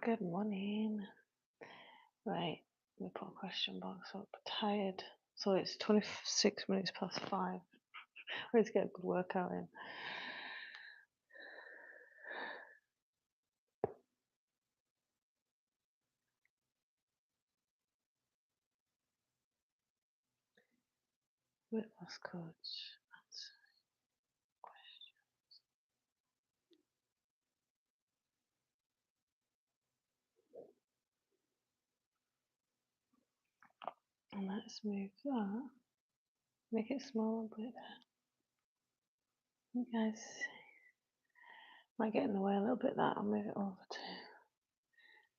Good morning. Right, we put a question box up. Tired. So it's 26 minutes past 5. We need to get a good workout in. Weight loss coach. Answer questions. And let's move that. Make it smaller a bit. You guys might get in the way a little bit. That I'll move it over to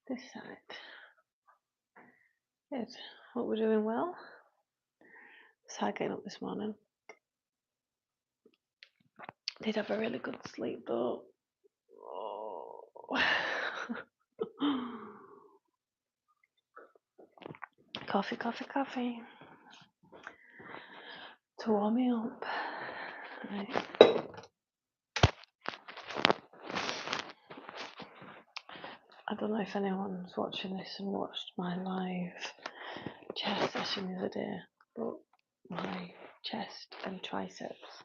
this side. Good. Hope we're doing well. It's hard getting up this morning. Did have a really good sleep though. Oh. Coffee to warm me up. Right. I don't know if anyone's watching this and watched my live chest session the other day, but my chest and triceps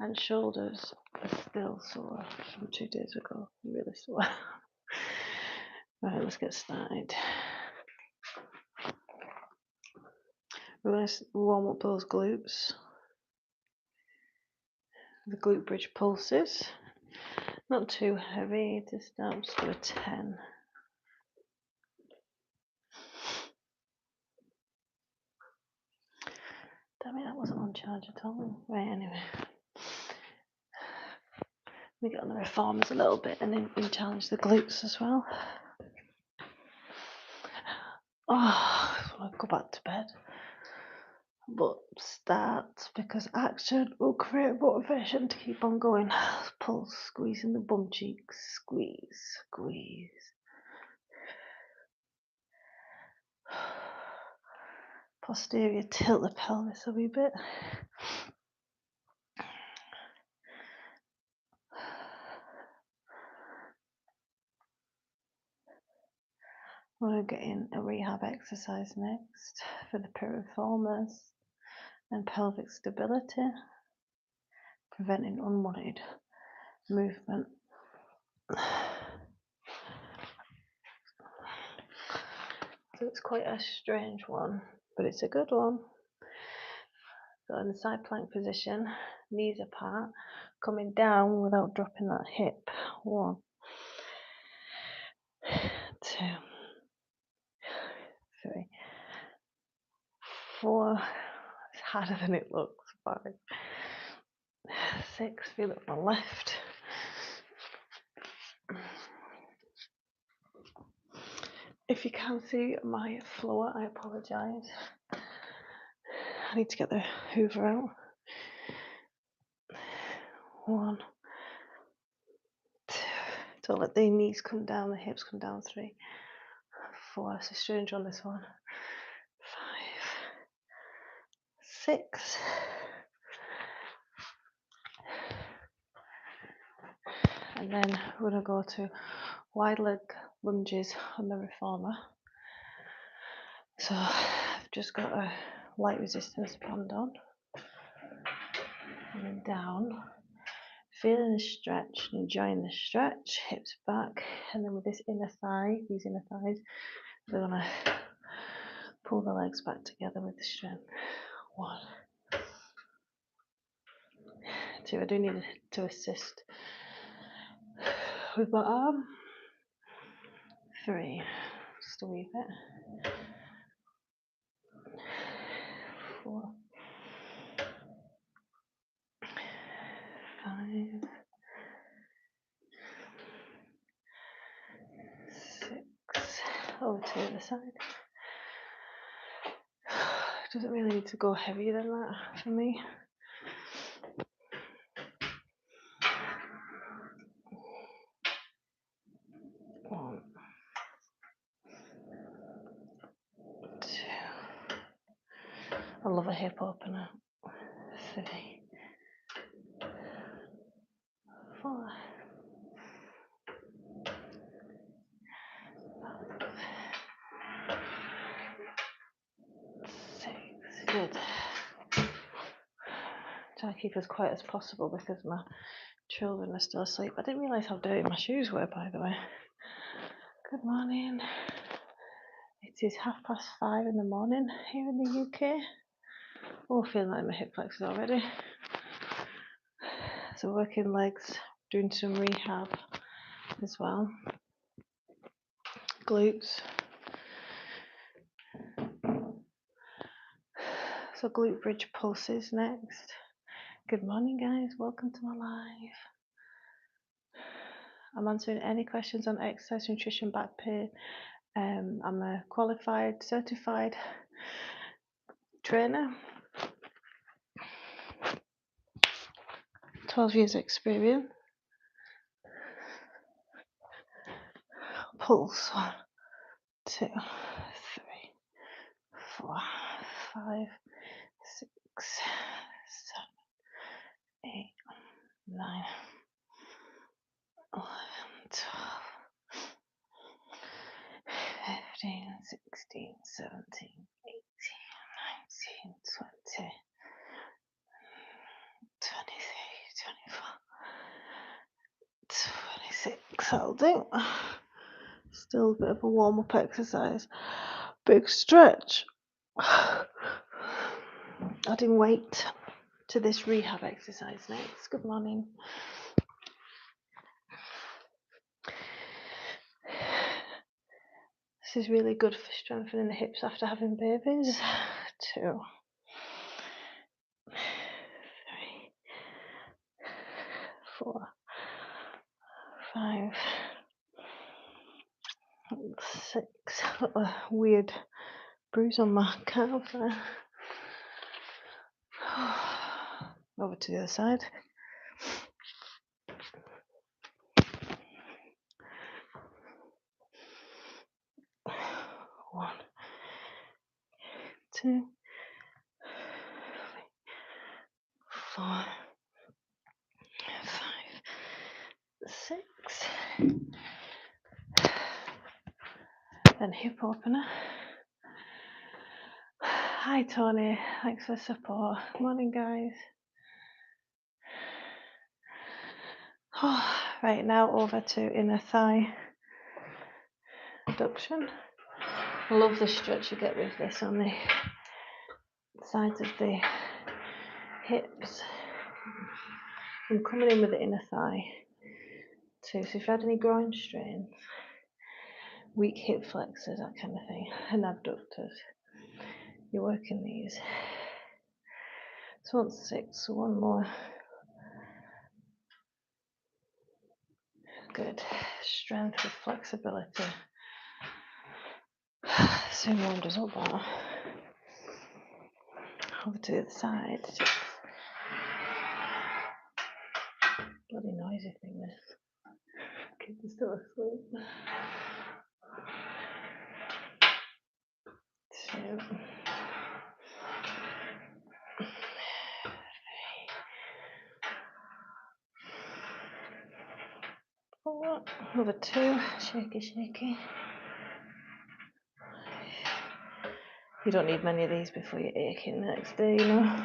and shoulders are still sore from 2 days ago. Really sore. Right, let's get started. We're going to warm up those glutes. The glute bridge pulses. Not too heavy to start, just do a 10. Damn it, that wasn't on charge at all. Right, anyway. We get on the reformers a little bit and then challenge the glutes as well. Oh, I want to go back to bed. But start, because action will create motivation to keep on going. Pulse, squeezing the bum cheeks. Squeeze. Posterior, tilt the pelvis a wee bit. We're getting a rehab exercise next for the piriformis and pelvic stability, preventing unwanted movement. So it's quite a strange one, but it's a good one. So in the side plank position, knees apart, coming down without dropping that hip. 1, 2, 3, 4. It's harder than it looks. 5, 6. Feel it on my left. If you can't see my floor, I apologise. I need to get the hoover out. 1, 2. Don't let the knees come down, the hips come down. 3, 4. It's a strange on this one. 5, 6. And then we're going to go to wide leg lunges on the reformer. So I've just got a light resistance band on. And then down. Feeling the stretch and enjoying the stretch. Hips back. And then with this inner thigh, these inner thighs, we're going to pull the legs back together with the strength. 1, 2. I do need to assist with my arm. 3. Just a wee bit. 4, 5, 6. Over to the other side. Doesn't really need to go heavier than that for me. 1, 2. I love a hip opener. 3, 4, Good. Try to keep as quiet as possible because my children are still asleep. I didn't realise how dirty my shoes were, by the way. Good morning. It is 5:30 in the morning here in the UK. Oh, feeling like my hip flexors already. So working legs, doing some rehab as well. Glutes. So glute bridge pulses next. Good morning, guys. Welcome to my live. I'm answering any questions on exercise, nutrition, back pain. I'm a qualified, certified trainer. 12 years experience. Pulse. 1, 2, 3, 4, 5, 6, 7, 8, 9, 11, 12, 15, 16, 17, 18, 19, 20, 23, 24, 26. I'll do. Still a bit of a warm-up exercise. Big stretch. Adding weight to this rehab exercise next. Good morning. This is really good for strengthening the hips after having babies. 2, 3, 4, 5, 6. Got a weird bruise on my calf there. Over to the other side. 1, 2, 4, 5, 6. And hip opener. Hi Tony, thanks for support. Morning guys. Right, now over to inner thigh abduction. I love the stretch you get with this on the sides of the hips. I'm coming in with the inner thigh too. So if you've had any groin strains, weak hip flexors, that kind of thing, and abductors, you're working these. So that's 6, so one more. Good. Strength with flexibility. Soon warmed us up that. Over to the other side. Bloody noisy thing this. Kids are still asleep. 2, 3, 4. Over 2. Shaky, shaky. You don't need many of these before you're aching the next day, you know.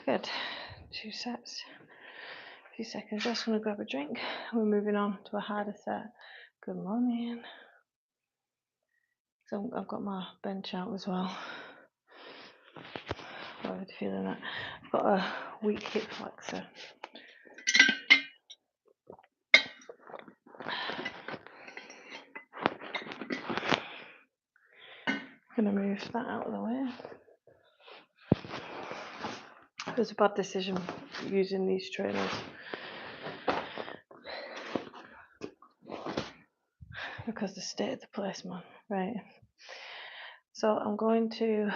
Good. 2 sets. A few seconds. Just going to grab a drink. We're moving on to a harder set. Good morning. So I've got my bench out as well. How are you feeling that? I've got a weak hip flexor. I'm going to move that out of the way. It was a bad decision using these trainers because the state of the place, man. Right. So I'm going to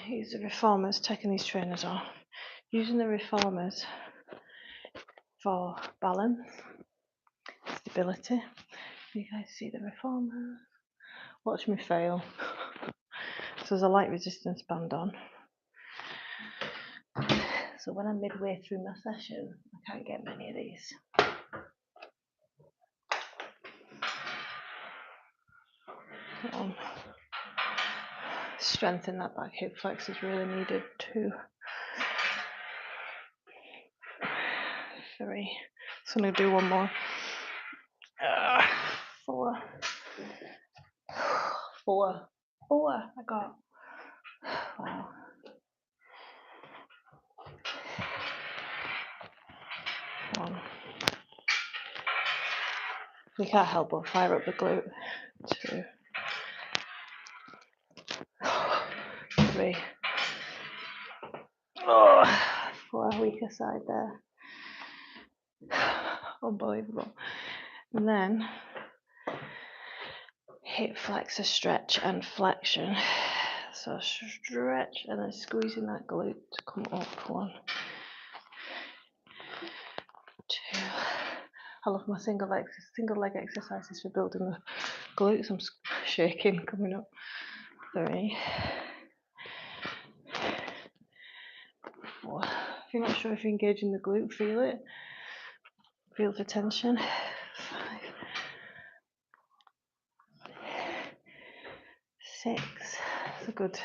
use the reformers, taking these trainers off, using the reformers for balance, stability. You guys see the reformers? Watch me fail. So there's a light resistance band on. So when I'm midway through my session, I can't get many of these. Strengthen that back hip flex is really needed. 2, 3. So I'm going to do one more. 4. 4. I got. Wow. 1. You can't help but fire up the glute. 2. 3. 4. Weaker side there. Unbelievable. And then hip flexor, stretch and flexion. So stretch and then squeezing that glute to come up. 1, 2. I love my single leg exercises for building the glutes. I'm shaking coming up. 3. 4. If you're not sure if you're engaging the glute, feel it. Feel the tension. 5. 6. It's a good,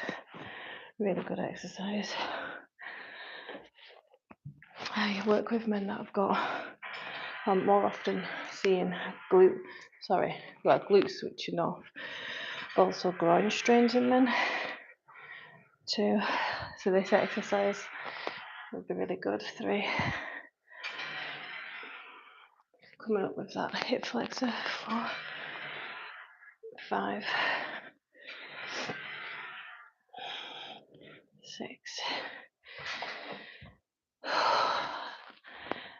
really good exercise. I work with men that have got, I'm more often seeing glute switching off. Also groin strains in men too. So this exercise would be really good. 3. Coming up with that hip flexor. 4. 5. 6.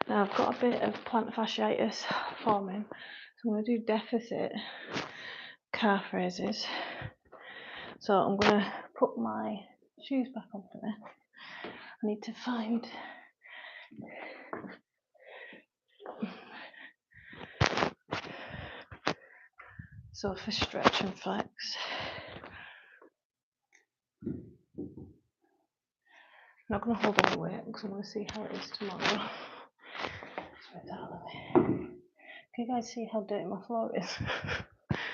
Now I've got a bit of plantar fasciitis forming, so I'm going to do deficit calf raises. So I'm going to put my shoes back on for this. I need to find so for stretch and flex. I'm not going to hold any weight because I want to see how it is tomorrow. Can you guys see how dirty my floor is?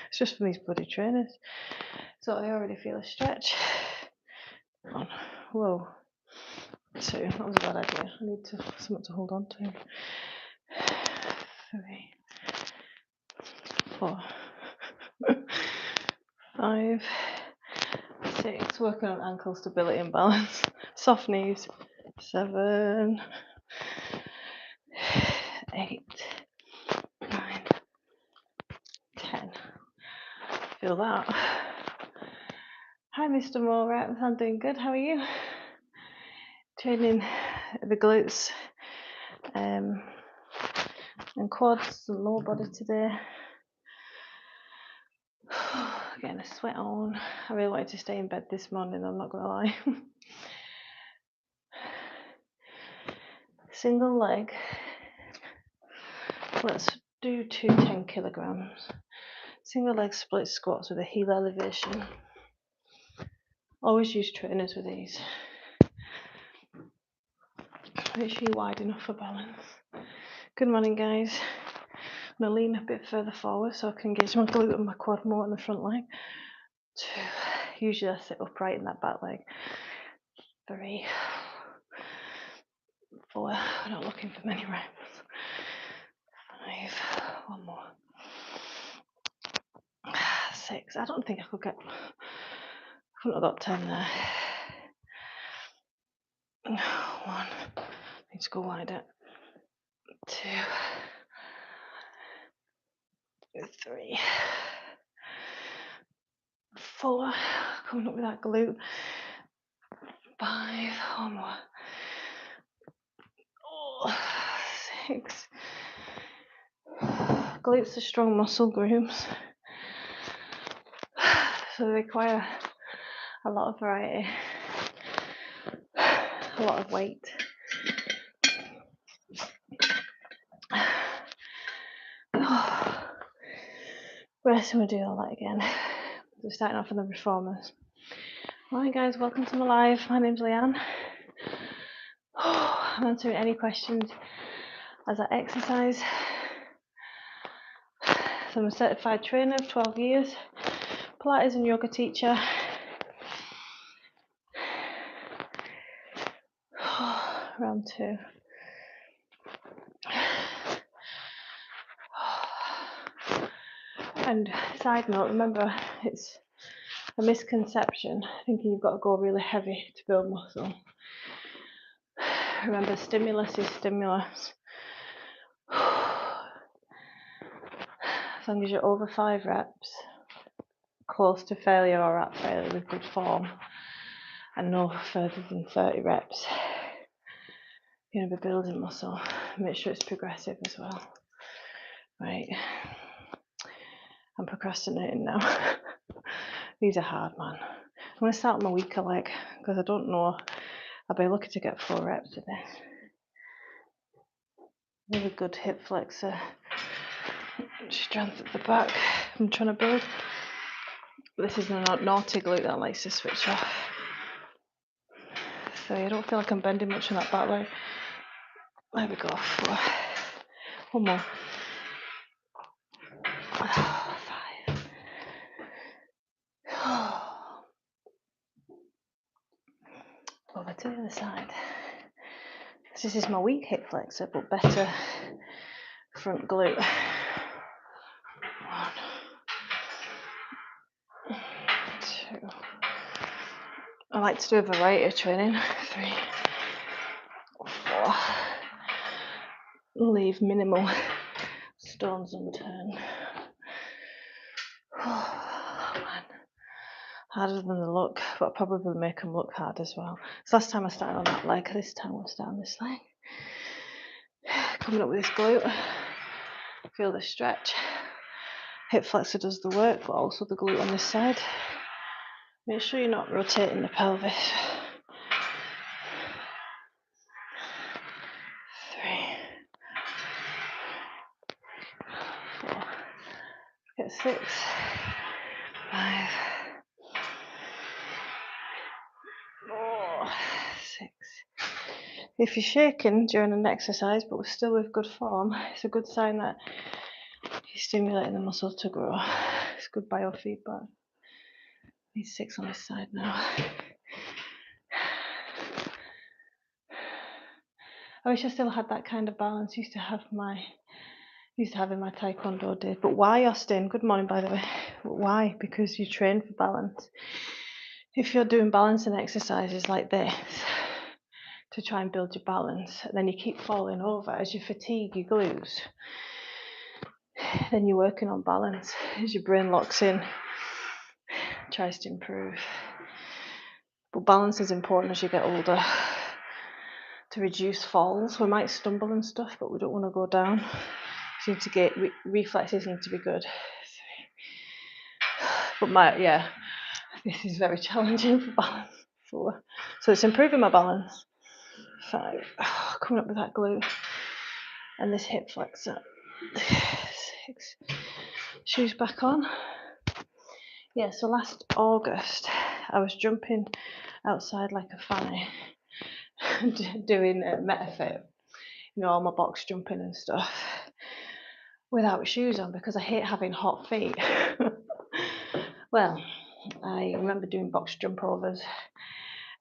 It's just from these bloody trainers. So I already feel a stretch. Come on. Whoa. 2. That was a bad idea. I need something to hold on to. 3. 4. 5. 6. Working on ankle stability and balance. Soft knees. 7. 8. 9. 10. Feel that. Hi, Mr. Moore. I'm doing good. How are you? Training the glutes and quads and lower body today. Getting a sweat on. I really wanted to stay in bed this morning, I'm not going to lie. Single leg. Let's do 2 10 kilograms. Single leg split squats with a heel elevation. Always use trainers with these. Make sure you're wide enough for balance. Good morning, guys. I'm going to lean a bit further forward so I can engage my glute and my quad more on the front leg. 2. Usually I sit upright in that back leg. 3. 4. I'm not looking for many reps. 5. One more. 6. I don't think I could get. I couldn't have got 10 there. 1. Need to go wider. 2. 3. 4. Coming up with that glute. 5. One more. 6. Glutes are strong muscle groups, so they require a lot of variety, a lot of weight. Rest and we'll do all that again. We're starting off with the reformers. Hi guys, welcome to my live. My name's Leanne. I'm answering any questions as I exercise. So I'm a certified trainer of 12 years, Pilates and Yoga Teacher. Round 2. And side note, remember, it's a misconception thinking you've got to go really heavy to build muscle. Remember, stimulus is stimulus. As long as you're over 5 reps, close to failure or at failure with good form, and no further than 30 reps, you're going to be building muscle. Make sure it's progressive as well. Right, I'm procrastinating now. These are hard, man. I'm going to start on my weaker leg because I don't know. I'll be lucky to get 4 reps of this. Really good hip flexor. Strength at the back. I'm trying to build. This is a naughty glute that likes to switch off. So I don't feel like I'm bending much on that back leg. There we go. 4. One more. 5. Over to the other side. This is my weak hip flexor, but better front glute. 1, 2. I like to do a variety of training. 3, 4. Leave minimal stones unturned. Oh man, harder than they look, but probably make them look hard as well. So last time I started on that leg, this time I'll start on this leg. Coming up with this glute, feel the stretch. Hip flexor does the work, but also the glute on this side. Make sure you're not rotating the pelvis. 3, 4, get 6, 5, 4, 6. If you're shaking during an exercise but we're still with good form, it's a good sign that you're stimulating the muscle to grow. It's good biofeedback. Need 6 on this side now. I wish I still had that kind of balance. Used to have in my taekwondo days. But why, Austin? Good morning, by the way. But why? Because you train for balance. If you're doing balancing exercises like this to try and build your balance, and then you keep falling over as you fatigue your glutes, then you're working on balance as your brain locks in, tries to improve. But balance is important as you get older to reduce falls. We might stumble and stuff, but we don't want to go down. So you need to get reflexes need to be good. But this is very challenging for balance. 4. So it's improving my balance. 5. Coming up with that glute and this hip flexor. 6. Shoes back on. Yeah, so last August I was jumping outside like a fanny doing metafit, all my box jumping and stuff without shoes on because I hate having hot feet. Well, I remember doing box jump overs,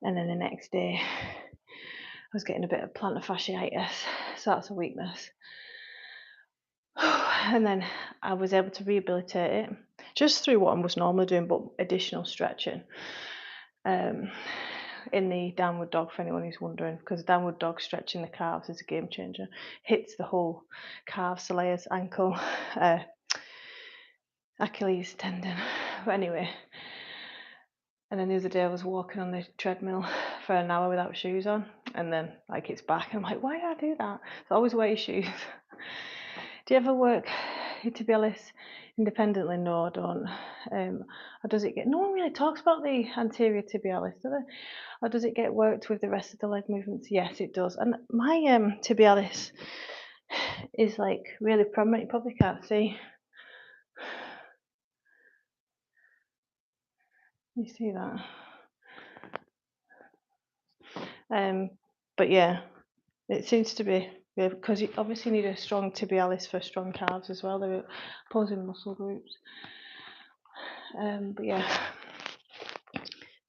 and then the next day I was getting a bit of plantar fasciitis, so that's a weakness. And then I was able to rehabilitate it just through what I was normally doing, but additional stretching. In the downward dog, for anyone who's wondering, because downward dog stretching the calves is a game changer. Hits the whole calf, soleus, ankle, Achilles tendon. But anyway, and then the other day I was walking on the treadmill for an hour without shoes on, and then it's back. And I'm like, why did I do that? So always wear your shoes. Do you ever work your tibialis independently? No, I don't. Or does it get? No one really talks about the anterior tibialis, do they? Or does it get worked with the rest of the leg movements? Yes, it does. And my tibialis is really prominent. You probably can't see. You see that? But yeah, it seems to be because you obviously need a strong tibialis for strong calves as well. They're opposing muscle groups. But yeah,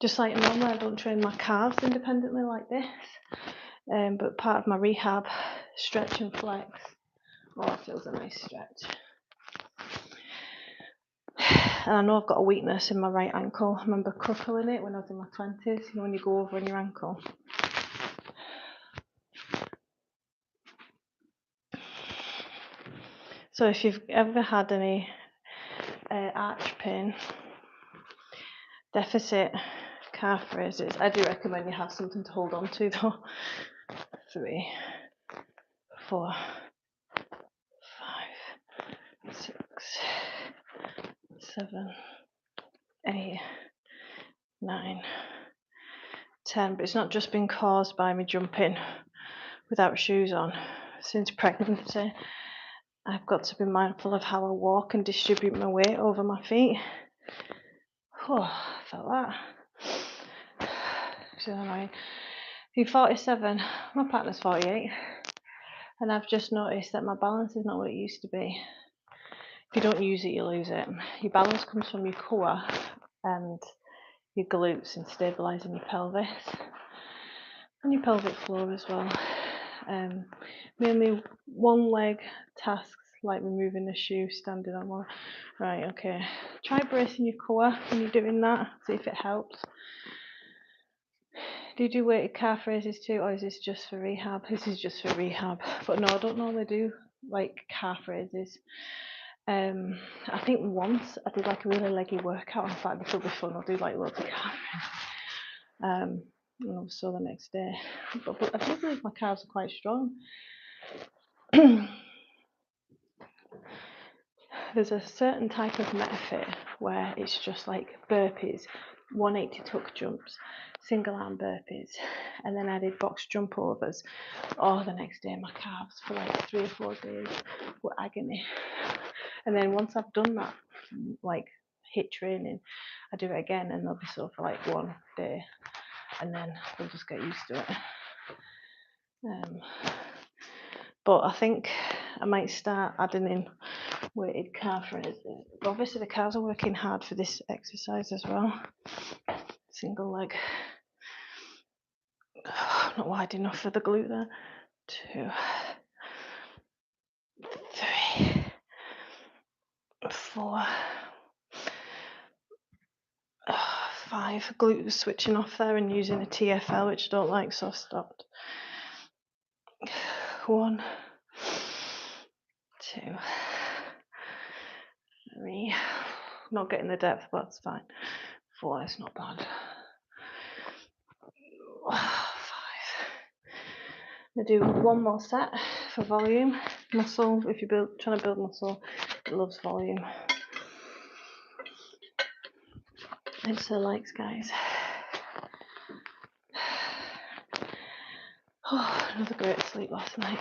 just like normally, I don't train my calves independently like this. But part of my rehab, stretch and flex. Oh, that feels a nice stretch. And I know I've got a weakness in my right ankle. I remember crippling it when I was in my 20s, you know, when you go over on your ankle. So if you've ever had any arch pain, deficit calf raises, I do recommend you have something to hold on to though. 3, 4, 5, 6, 7, 8, 9, 10. But it's not just been caused by me jumping without shoes on. Since pregnancy, I've got to be mindful of how I walk and distribute my weight over my feet. Oh, I felt that. So annoying. I'm 47, my partner's 48, and I've just noticed that my balance is not what it used to be. If you don't use it, you lose it. Your balance comes from your core and your glutes and stabilising your pelvis and your pelvic floor as well. Mainly one leg tasks like removing the shoe, standing on one. Right, okay. Try bracing your core when you're doing that, see if it helps. Do you do weighted calf raises too, or is this just for rehab? This is just for rehab. But no, I don't normally do like calf raises. I think once I did like a really leggy workout. I thought this will be fun. I'll do like loads of calf raises. And I was sore the next day. But I do believe my calves are quite strong. There's a certain type of method where it's just like burpees, 180 tuck jumps, single arm burpees, and then I did box jump overs. Oh, the next day my calves for like 3 or 4 days were agony. And then once I've done that, like HIIT training, I do it again and they'll be sore for like 1 day, and then they'll just get used to it. But I think I might start adding in weighted calf raises. But obviously the calves are working hard for this exercise as well. Single leg. Not wide enough for the glute there. 2, 3, 4, 5. Glute was switching off there and using a TFL, which I don't like, so I stopped. 1, 2, 3. Not getting the depth, but that's fine. 4, it's not bad. 5. I do 1 more set for volume. Muscle, if you're trying to build muscle, it loves volume. It's the likes, guys. Oh, another great sleep last night.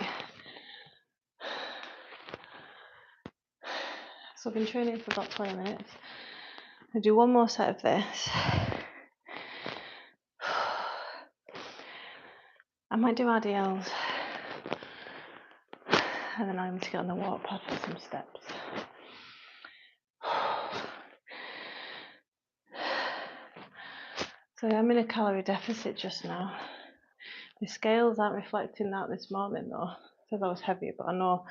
So I've been training for about 20 minutes. I do 1 more set of this. I might do RDLs. And then I'm to get on the walk pad for some steps. So I'm in a calorie deficit just now. The scales aren't reflecting that this morning though. It says I was heavier, but I know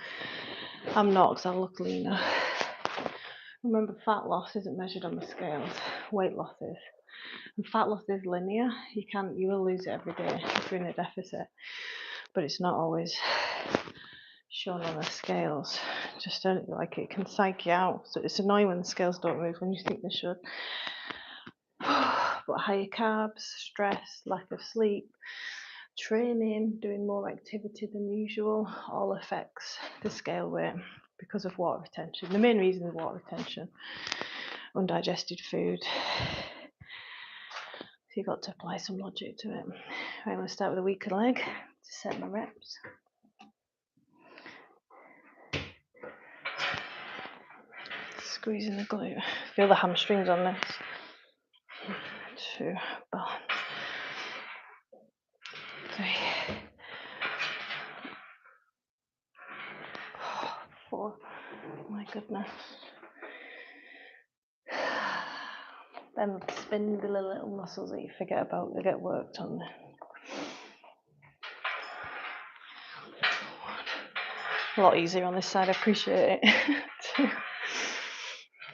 I'm not because I look leaner. Remember, fat loss isn't measured on the scales. Weight loss is. And fat loss is linear. You will lose it every day if you're in a deficit. But it's not always shown on the scales. Just don't like it can psych you out. So it's annoying when the scales don't move when you think they should. But higher carbs, stress, lack of sleep, training, doing more activity than usual, all affects the scale weight because of water retention. The main reason is water retention, undigested food. So you've got to apply some logic to it. Right, I'm going to start with a weaker leg to set my reps. Squeezing the glute. Feel the hamstrings on this. 2, balance. 3, 4. My goodness. Them spindly little muscles that you forget about, they get worked on. A lot easier on this side, I appreciate it. 2,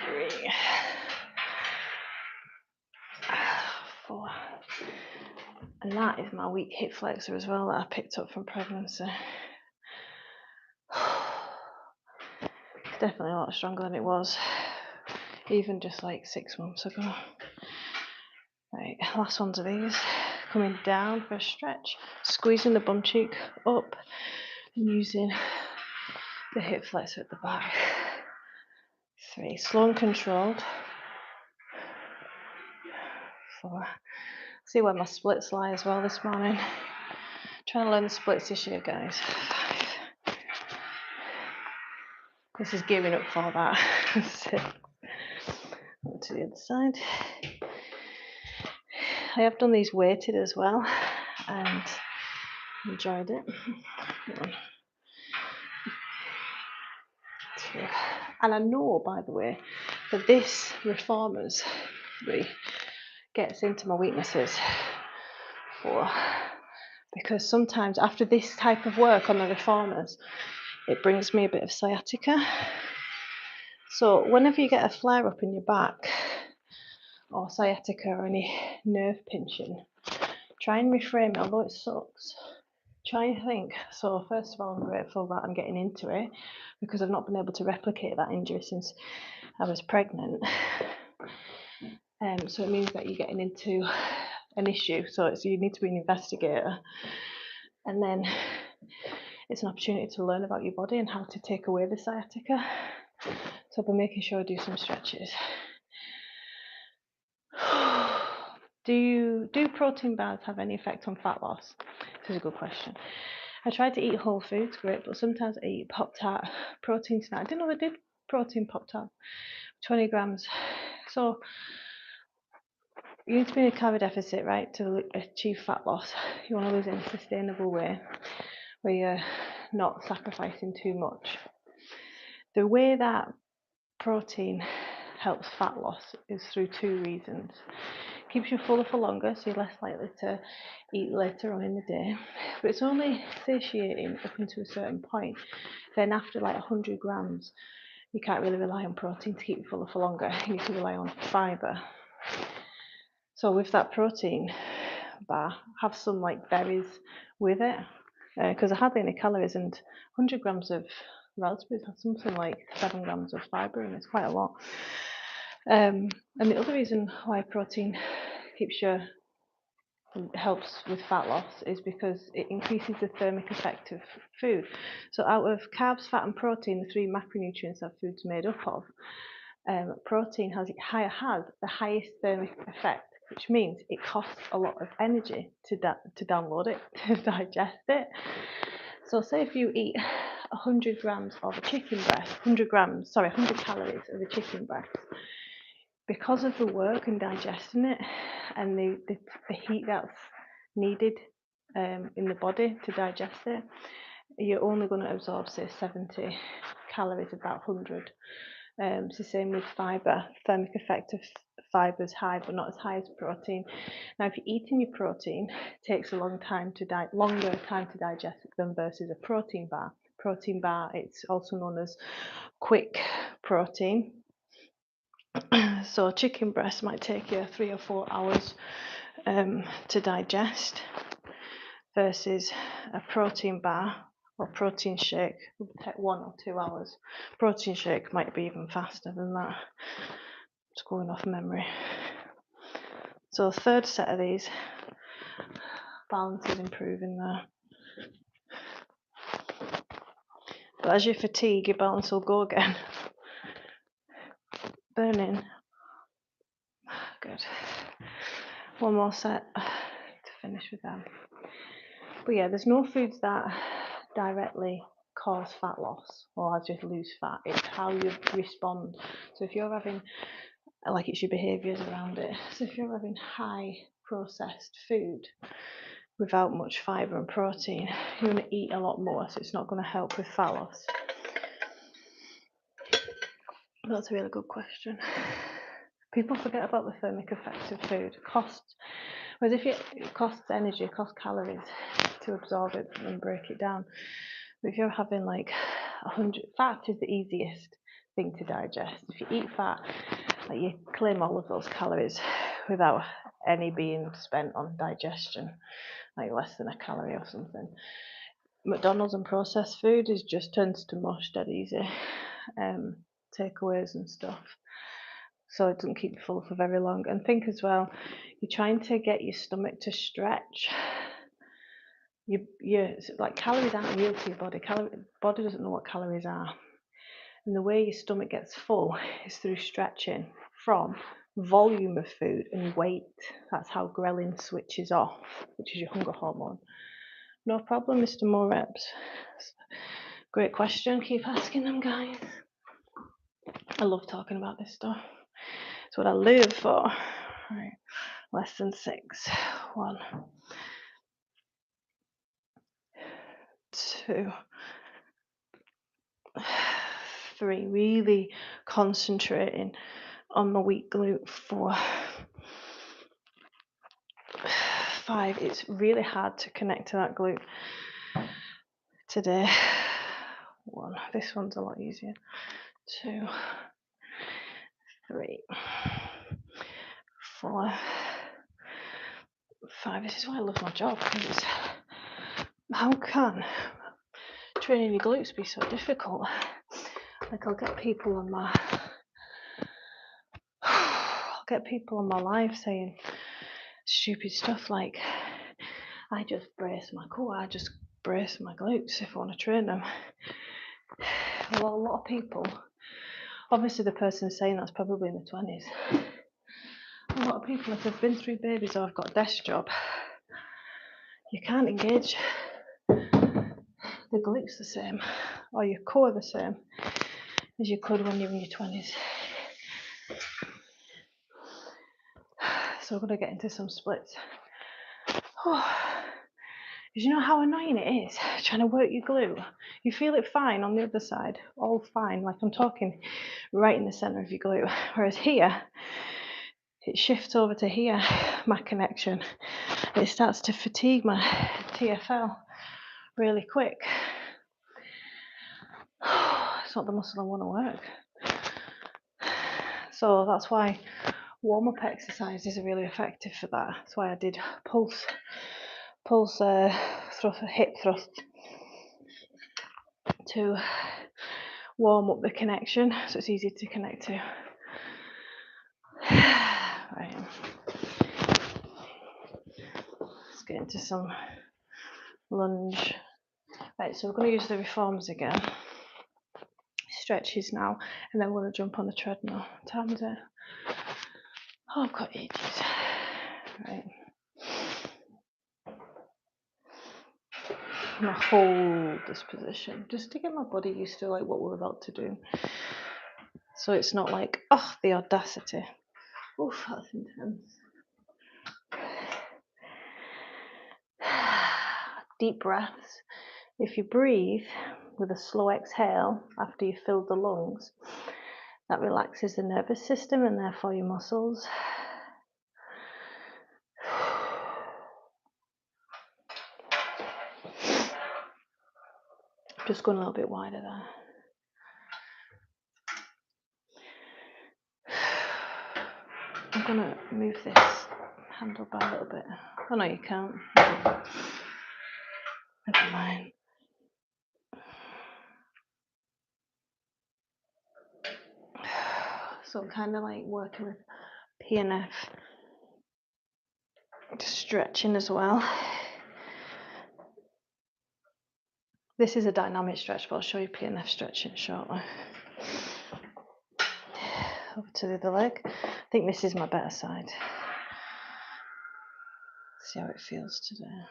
3, 4. And that is my weak hip flexor as well that I picked up from pregnancy. It's definitely a lot stronger than it was even just like 6 months ago. Right, last ones of these. Coming down for a stretch, squeezing the bum cheek up and using the hip flexor at the back. 3, slow and controlled. 4. See where my splits lie as well this morning. Trying to learn the splits this year, guys. 5. This is gearing up for that. 6. On to the other side. I have done these weighted as well and enjoyed it. 1, 2. And I know, by the way, that this reformers 3 gets into my weaknesses. 4. Because sometimes after this type of work on the reformers, it brings me a bit of sciatica. So whenever you get a flare up in your back or sciatica or any nerve pinching, try and reframe it, although it sucks. Try and think, so first of all, I'm grateful that I'm getting into it because I've not been able to replicate that injury since I was pregnant. So it means that you're getting into an issue, so you need to be an investigator. And then it's an opportunity to learn about your body and how to take away the sciatica. So I've been making sure I do some stretches. Do protein bars have any effect on fat loss? This is a good question. I try to eat whole foods, great, but sometimes I eat Pop-Tart protein snack. I didn't know they did protein Pop-Tart, 20 grams. So you need to be in a calorie deficit, right, to achieve fat loss. You want to lose in a sustainable way where you're not sacrificing too much. The way that protein helps fat loss is through 2 reasons. Keeps you fuller for longer, so you're less likely to eat later on in the day, but it's only satiating up until a certain point. Then after like 100 grams, you can't really rely on protein to keep you fuller for longer. You need to rely on fibre. So with that protein bar, have some like berries with it, because I hardly any calories, and 100 grams of raspberries have something like 7 grams of fibre, and it's quite a lot. And the other reason why protein helps with fat loss is because it increases the thermic effect of food. So out of carbs, fat and protein, the 3 macronutrients that food's made up of, protein has the highest thermic effect, which means it costs a lot of energy to download it, to digest it. So say if you eat 100 grams of a chicken breast, 100 calories of a chicken breast, because of the work in digesting it and the heat that's needed in the body to digest it, you're only going to absorb, say, 70 calories of that 100. It's the same with fibre. Thermic effect of fibre is high, but not as high as protein. Now, if you're eating your protein, it takes a longer time to digest it than versus a protein bar. Protein bar, it's also known as quick protein. So chicken breast might take you 3 or 4 hours to digest, versus a protein bar or protein shake will take 1 or 2 hours. Protein shake might be even faster than that. It's going off memory. So third set of these, balance is improving there. But as you fatigue, your balance will go again. Burning. Good. 1 more set to finish with them. But yeah, there's no foods that directly cause fat loss or just lose fat. It's how you respond. So if you're having, like, it's your behaviours around it. So if you're having high processed food without much fibre and protein, you're going to eat a lot more, so it's not going to help with fat loss. That's a really good question. People forget about the thermic effects of food. Whereas it costs energy, it costs calories to absorb it and break it down. But if you're having like 100, fat is the easiest thing to digest. If you eat fat, like you claim all of those calories without any being spent on digestion, like less than a calorie or something. McDonald's and processed food just turns to mush dead easy, takeaways and stuff. So it doesn't keep you full for very long. And think as well, you're trying to get your stomach to stretch. Like calories aren't real to your body. Body doesn't know what calories are. And the way your stomach gets full is through stretching from volume of food and weight. That's how ghrelin switches off, which is your hunger hormone. No problem, Mr. More Reps. Great question. Keep asking them, guys. I love talking about this stuff. It's what I live for. Right. Lesson 6. 1, 2, 3. Really concentrating on the weak glute. 4, 5. It's really hard to connect to that glute today. 1. This one's a lot easier. 2, 3, 4, 5. This is why I love my job, because how can training your glutes be so difficult? Like I'll get people on my live saying stupid stuff like, I just brace my core, I just brace my glutes if I want to train them. Well, a lot of people, obviously the person saying that's probably in the 20s. A lot of people, if they've been through babies or have got a desk job, you can't engage the glutes the same or your core the same as you could when you're in your 20s. So we're going to get into some splits. You know how annoying it is trying to work your glute? You feel it fine on the other side, all fine, like I'm talking right in the center of your glute. Whereas here, it shifts over to here, my connection. It starts to fatigue my TFL really quick. It's not the muscle I want to work. So that's why warm-up exercises are really effective for that. That's why I did pulse thrust, hip thrust to warm up the connection, so it's easy to connect to. Right. Let's get into some lunge. Right, so we're going to use the reforms again. Stretches now, and then we're going to jump on the treadmill. What time is it? Oh, I've got ages. Right. I'm going to hold this position just to get my body used to like what we're about to do. So it's not like, oh, the audacity. Oof, that's intense. Deep breaths. If you breathe with a slow exhale after you've filled the lungs, that relaxes the nervous system and therefore your muscles. Just going a little bit wider there. I'm going to move this handlebar a little bit. Oh no, you can't. Never mind. So I'm kind of like working with PNF, just stretching as well. This is a dynamic stretch, but I'll show you PNF stretching shortly. Over to the other leg. I think this is my better side. See how it feels today.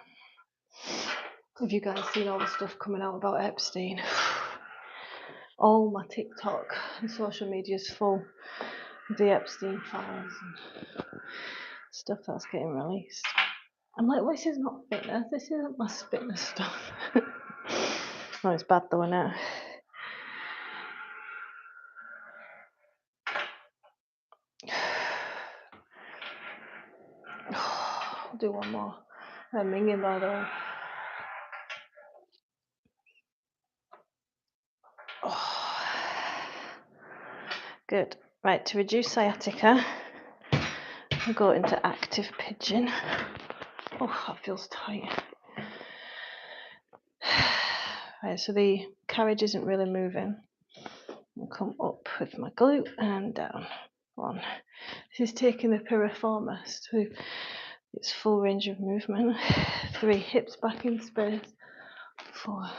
Have you guys seen all the stuff coming out about Epstein? All my TikTok and social media is full of the Epstein files and stuff that's getting released. I'm like, well, this is not fitness. This isn't my fitness stuff. Oh, it's bad though, isn't it? I'll do one more. I'm minging, by the way. Oh. Good. Right, to reduce sciatica, I'll go into active pigeon. Oh, that feels tight. Right, so the carriage isn't really moving. I'll come up with my glute and down. 1. This is taking the piriformis to its full range of movement. 3, hips back in space. 4.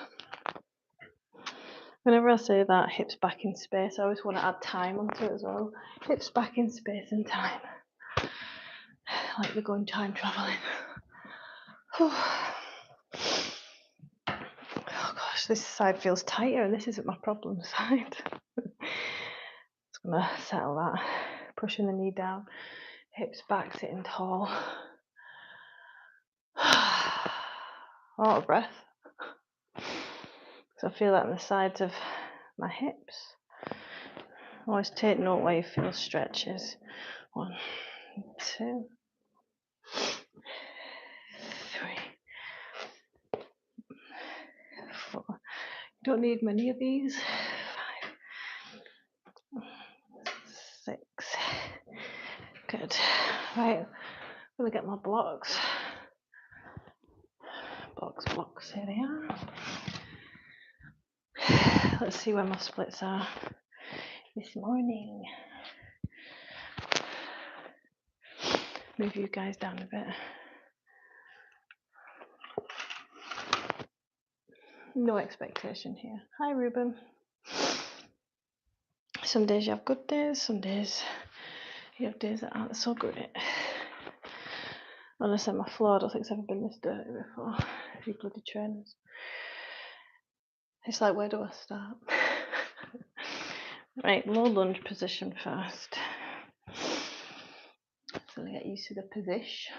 Whenever I say that, hips back in space, I always want to add time onto it as well. Hips back in space and time. Like we're going time travelling. Oh gosh, this side feels tighter and this isn't my problem side. Just gonna settle that. Pushing the knee down, hips back, sitting tall. Out of breath. So I feel that on the sides of my hips. Always take note where you feel stretches. 1, 2, 3, 4. Don't need many of these. 5, 6. Good. Right, I'm gonna get my blocks. Blocks, here they are. Let's see where my splits are this morning. Move you guys down a bit. No expectation here. Hi, Ruben. Some days you have good days, some days you have days that aren't so great. Honestly, my floor, I don't think it's ever been this dirty before. You bloody trainers. It's like, where do I start? Right, low lunge position first. So I get used to the position.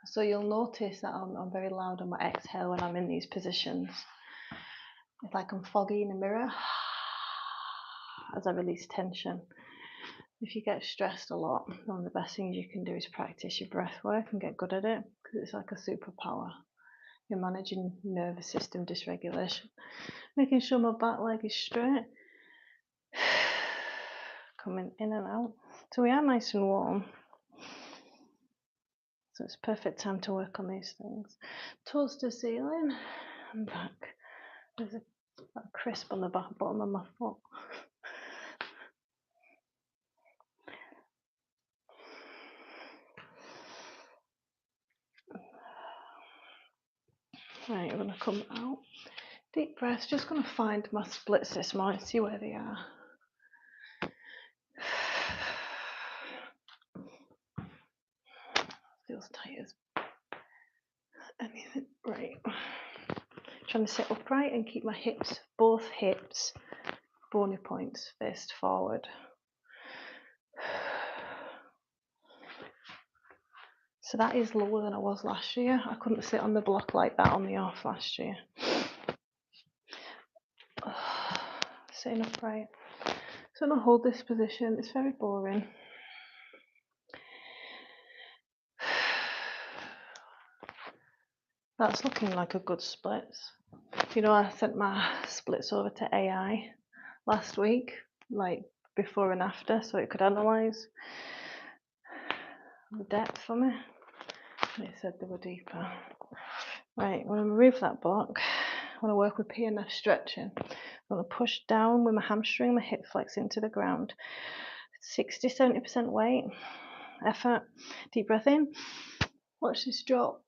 So you'll notice that I'm very loud on my exhale when I'm in these positions. It's like I'm foggy in a mirror as I release tension. If you get stressed a lot, one of the best things you can do is practice your breath work and get good at it, because it's like a superpower. You're managing nervous system dysregulation, making sure my back leg is straight, coming in and out. So we are nice and warm. So it's perfect time to work on these things. Toes to ceiling and back. There's a crisp on the bottom of my foot. Right, I'm going to come out. Deep breaths, just going to find my splits this morning, see where they are. Feels tight as anything. Right. Trying to sit upright and keep my hips, both hips, bony points faced forward. So that is lower than I was last year. I couldn't sit on the block like that on the off last year. Sitting upright. So I'm going to hold this position. It's very boring. That's looking like a good splits. You know, I sent my splits over to AI last week, like before and after, so it could analyse the depth for me. They said they were deeper. Right, when I remove that block, I want to work with PNF stretching. I'm going to push down with my hamstring, my hip flex into the ground. 60-70% weight, effort. Deep breath in. Watch this drop.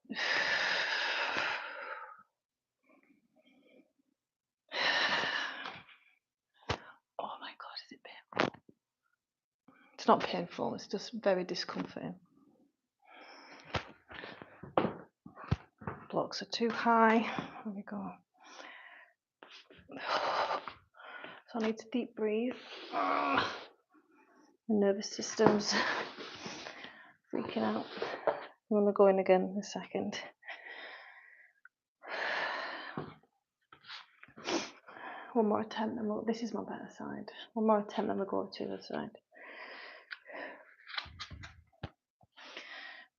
Oh my God, is it painful? It's not painful, it's just very discomforting. Blocks are too high. There we go. So I need to deep breathe. The nervous system's freaking out. I'm going to go in again in a second. One more attempt, and this is my better side. One more attempt, and we'll go to the other side.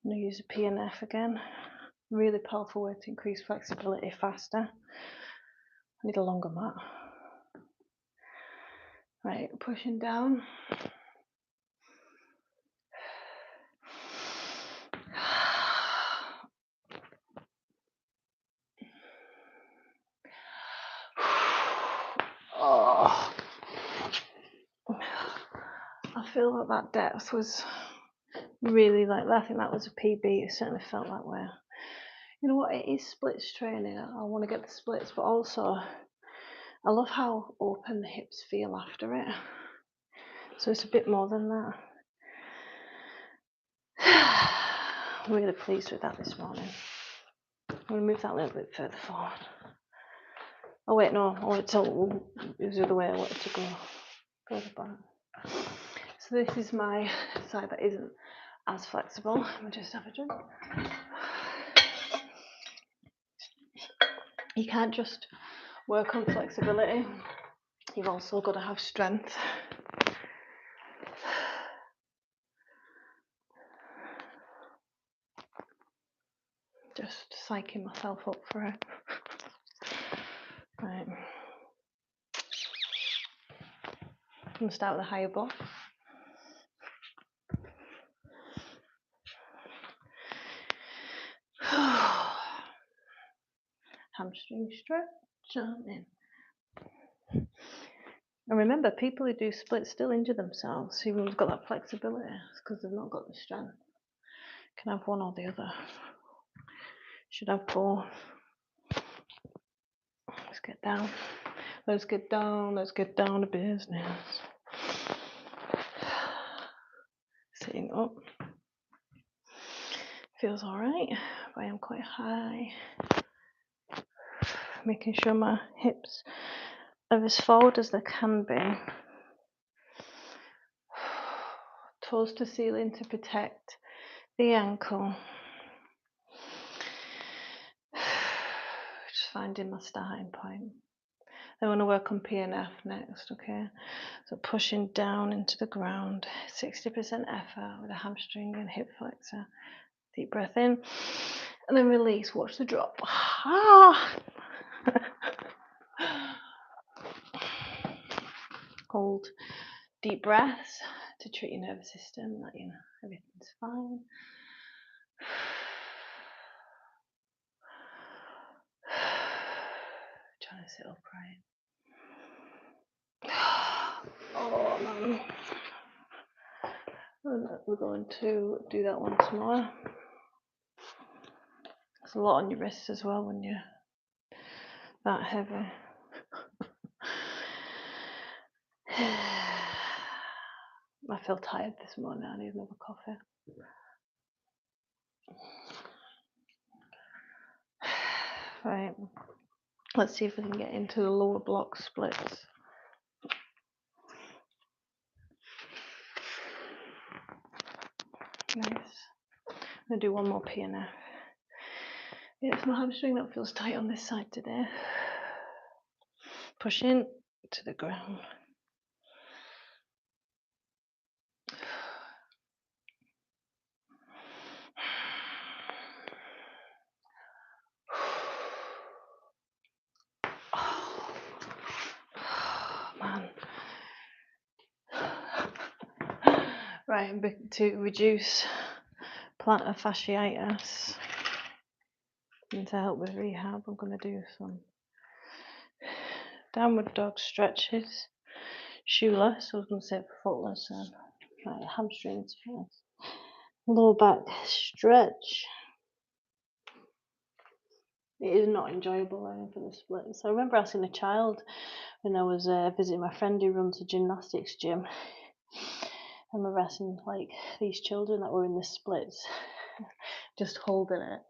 I'm going to use a PNF again. Really powerful way to increase flexibility faster. I need a longer mat. Right, pushing down. Oh, I feel that depth was really like, I think that was a PB. It certainly felt that way. You know what, it is splits training. I want to get the splits, but also I love how open the hips feel after it. So it's a bit more than that. I'm really pleased with that this morning. I'm going to move that a little bit further forward. Oh wait, no, it was the other way I wanted to go. Further back. So this is my side that isn't as flexible. Let me just have a drink. You can't just work on flexibility. You've also got to have strength. Just psyching myself up for it. Right. I'm going to start with a higher block. Hamstring stretch on in. And remember, people who do splits still injure themselves, even when they've got that flexibility. It's because they've not got the strength. Can have one or the other. Should have both. Let's get down. Let's get down. Let's get down to business. Sitting up. Feels alright, but I am quite high. Making sure my hips are as forward as they can be. Toes to ceiling to protect the ankle. Just finding my starting point. I want to work on PNF next, okay? So pushing down into the ground, 60% effort with a hamstring and hip flexor. Deep breath in, and then release. Watch the drop. Hold deep breaths to treat your nervous system, that you know everything's fine. Trying to sit upright. Oh man. And we're going to do that once more. There's a lot on your wrists as well when you're that heavy. I feel tired this morning. I need another coffee. Right. Let's see if we can get into the lower block splits. Nice. I'm going to do one more PNF. Yeah, it's my hamstring that feels tight on this side today. Push in to the ground. Oh, man. Right, to reduce plantar fasciitis and to help with rehab, I'm going to do some downward dog stretches. Shoeless, I was going to say footless, and right, hamstrings first. Lower back stretch. It is not enjoyable learning for the splits. I remember asking a child when I was visiting my friend who runs a gymnastics gym. I remember asking like these children that were in the splits, just holding it.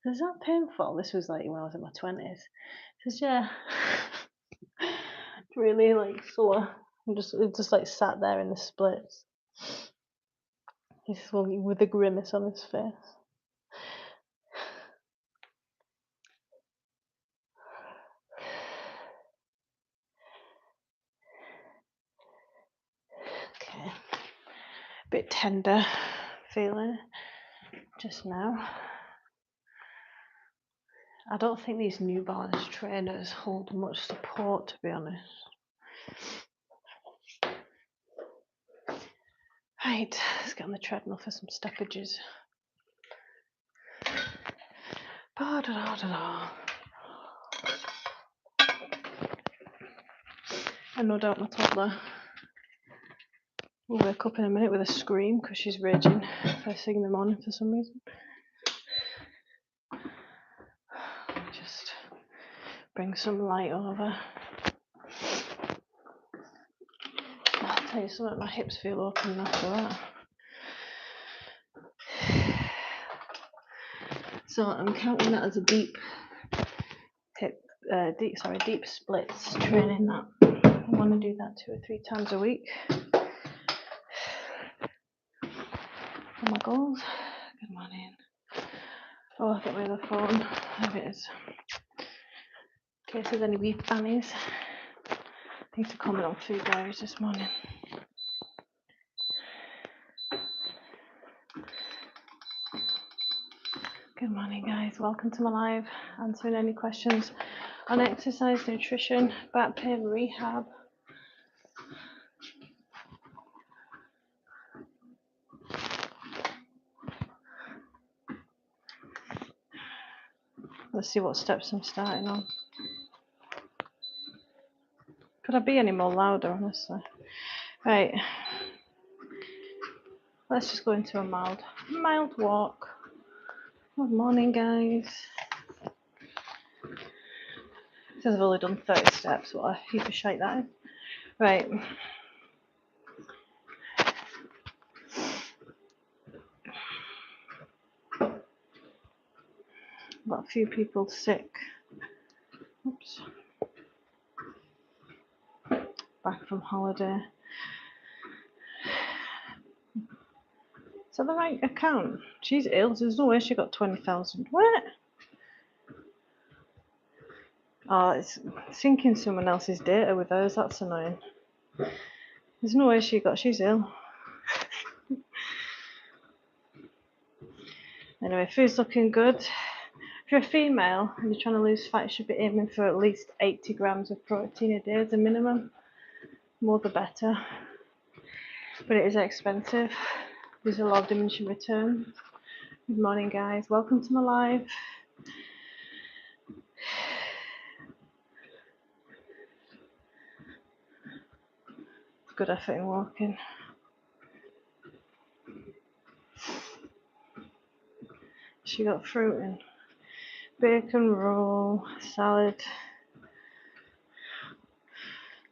Is that painful? This was like when I was in my 20s. He says, yeah. Really like sore. It just like sat there in the splits. He's with a grimace on his face. bit tender feeling just now. I don't think these newborns trainers hold much support, to be honest. Right, let's get on the treadmill for some stoppages. And no doubt my toddler will wake up in a minute with a scream because she's raging first thing in the morning for some reason. Just bring some light over. I'll tell you something, my hips feel open after that. So I'm counting that as a deep splits training that. I want to do that 2 or 3 times a week for my goals. Good morning. Oh, I'll get rid of the phone. There it is. In case there's any wee fannies. I need to comment on food diaries this morning. Good morning, guys. Welcome to my live. Answering any questions on exercise, nutrition, back pain, rehab. Let's see what steps I'm starting on. Could I be any more louder, honestly? Right. Let's just go into a mild walk. Good morning, guys. It says I've only done 30 steps. What a heap of shite that is. Right. Got a few people sick. Oops. Back from holiday. Is that the right account? She's ill. There's no way she got 20,000. What? Oh, it's syncing someone else's data with hers. That's annoying. There's no way she's ill. Anyway, food's looking good. If you're a female and you're trying to lose fat, you should be aiming for at least 80 grams of protein a day as a minimum. More the better. But it is expensive. There's a lot of diminishing returns. Good morning, guys. Welcome to my live. Good effort in walking. She got fruit in. Bacon roll, salad.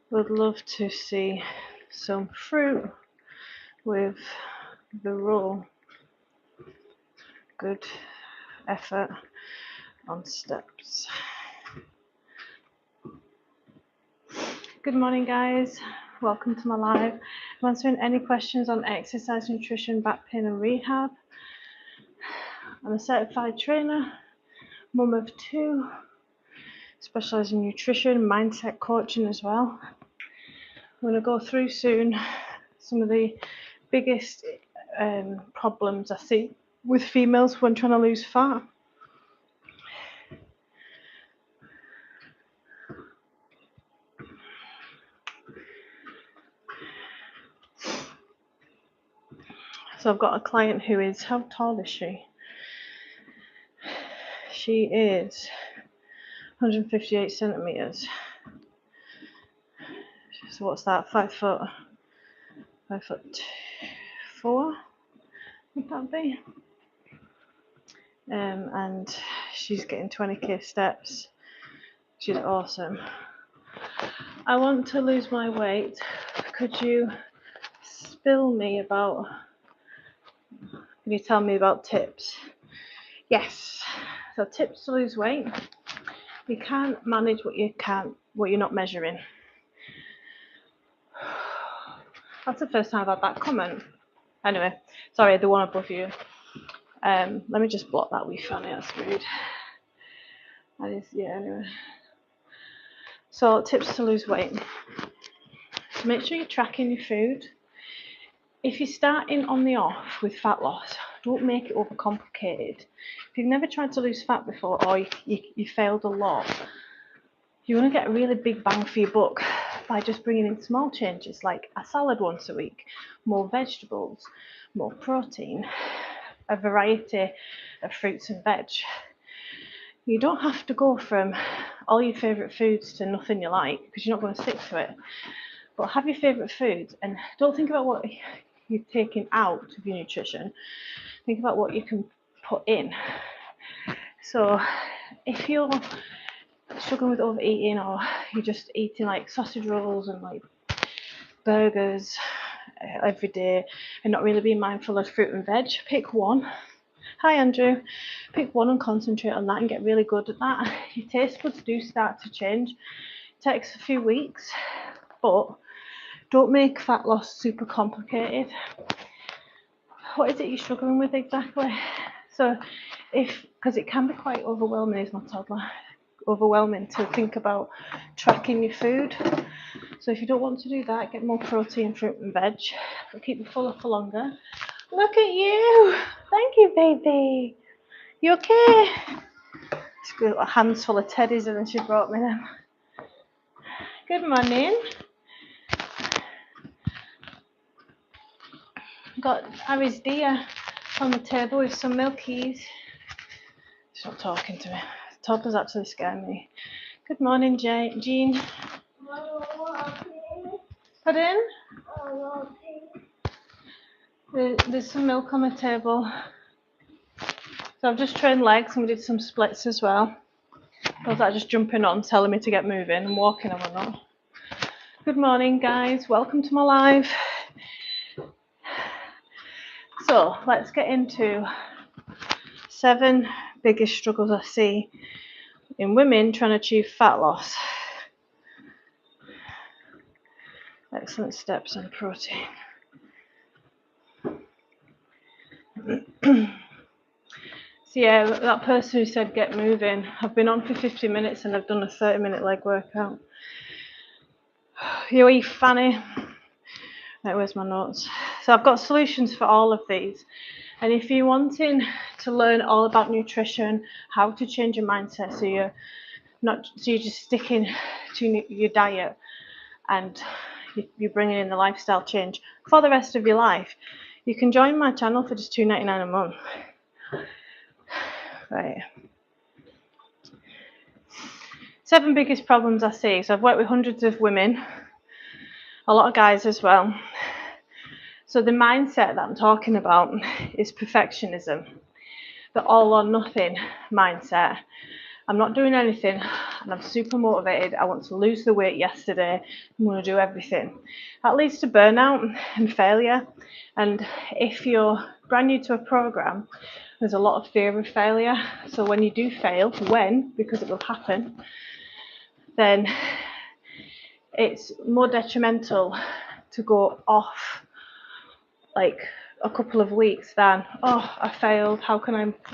Would love to see some fruit with the roll. Good effort on steps. Good morning, guys. Welcome to my live. I'm answering any questions on exercise, nutrition, back pain and rehab. I'm a certified trainer, mum of 2, specialise in nutrition, mindset coaching as well. I'm going to go through soon some of the biggest problems I see with females when trying to lose fat. So I've got a client who is, how tall is she? She is 158 centimetres. So what's that, 5'4", would that be? And she's getting 20k steps. She's awesome. I want to lose my weight. Could you spill me about, can you tell me about tips? Yes. So tips to lose weight. You can't manage what you're not measuring. That's the first time I've had that comment. Anyway, sorry, the one above you. Let me just block that wee fanny, that's rude. Anyway. So tips to lose weight. Make sure you're tracking your food. if you're starting on the off with fat loss, don't make it overcomplicated. If you've never tried to lose fat before, or you failed a lot, you're going to get a really big bang for your buck by just bringing in small changes like a salad once a week, more vegetables, more protein, a variety of fruits and veg. You don't have to go from all your favourite foods to nothing you like, because you're not going to stick to it. But have your favourite foods and don't think about what you're taking out of your nutrition. Think about what you can put in. So if you're struggling with overeating, or you're just eating like sausage rolls and like burgers every day and not really being mindful of fruit and veg, pick one. Hi Andrew. Pick one and concentrate on that and get really good at that. Your taste buds do start to change. It takes a few weeks, but don't make fat loss super complicated. What is it you're struggling with exactly? So because it can be quite overwhelming, is my toddler, overwhelming to think about tracking your food. So if you don't want to do that, get more protein, fruit and veg, but keep you fuller for longer. Look at you! Thank you, baby. You okay? She's got a hands full of teddies and then she brought me them. Good morning. Got Harry's deer on the table with some milkies. She's not talking to me. Toddlers actually scare me. Good morning, Jean. Pardon? There's some milk on the table. So I've just trained legs and we did some splits as well. Was that just jumping on, telling me to get moving and walking and whatnot? Good morning, guys. Welcome to my live. So let's get into 7 biggest struggles I see in women trying to achieve fat loss. Excellent steps on protein. So yeah, that person who said get moving, I've been on for 50 minutes and I've done a 30-minute leg workout. You Fanny. Right, where's my notes? So I've got solutions for all of these. And if you're wanting to learn all about nutrition, how to change your mindset so you're just sticking to your diet and you're bringing in the lifestyle change for the rest of your life, you can join my channel for just $2.99 a month. Right. 7 biggest problems I see. So I've worked with hundreds of women, a lot of guys as well. So the mindset that I'm talking about is perfectionism, the all or nothing mindset. I'm not doing anything and I'm super motivated. I want to lose the weight yesterday. I'm going to do everything. That leads to burnout and failure. And if you're brand new to a program, there's a lot of fear of failure. So when you do fail, because it will happen, then it's more detrimental to go off like a couple of weeks than, oh, I failed,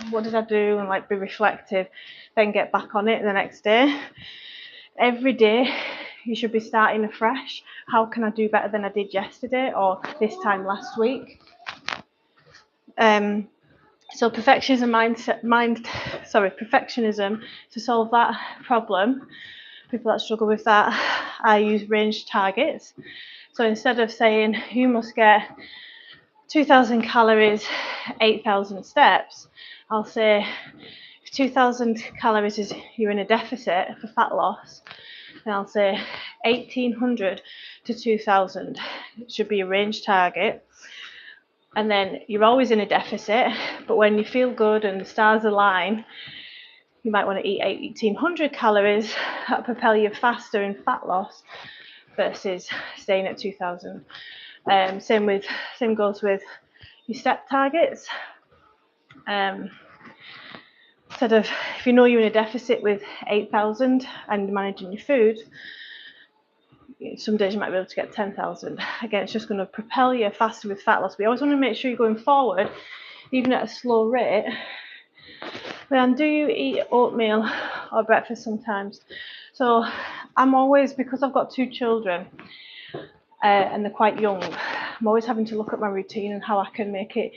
what did I do, and like be reflective, then get back on it the next day. Every day you should be starting afresh. How can I do better than I did yesterday or this time last week? So perfectionism, to solve that problem, people that struggle with that, I use range targets. So instead of saying you must get 2,000 calories, 8,000 steps, I'll say if 2,000 calories is you're in a deficit for fat loss, then I'll say 1,800 to 2,000 should be a range target. And then you're always in a deficit, but when you feel good and the stars align, you might want to eat 1,800 calories that propel you faster in fat loss versus staying at 2,000. Same goes with your step targets. Instead of, if you know you're in a deficit with 8,000 and managing your food, some days you might be able to get 10,000. Again, it's just going to propel you faster with fat loss. We always want to make sure you're going forward, even at a slow rate. Then, do you eat oatmeal or breakfast sometimes? So I'm always, because I've got 2 children and they're quite young, I'm always having to look at my routine and how I can make it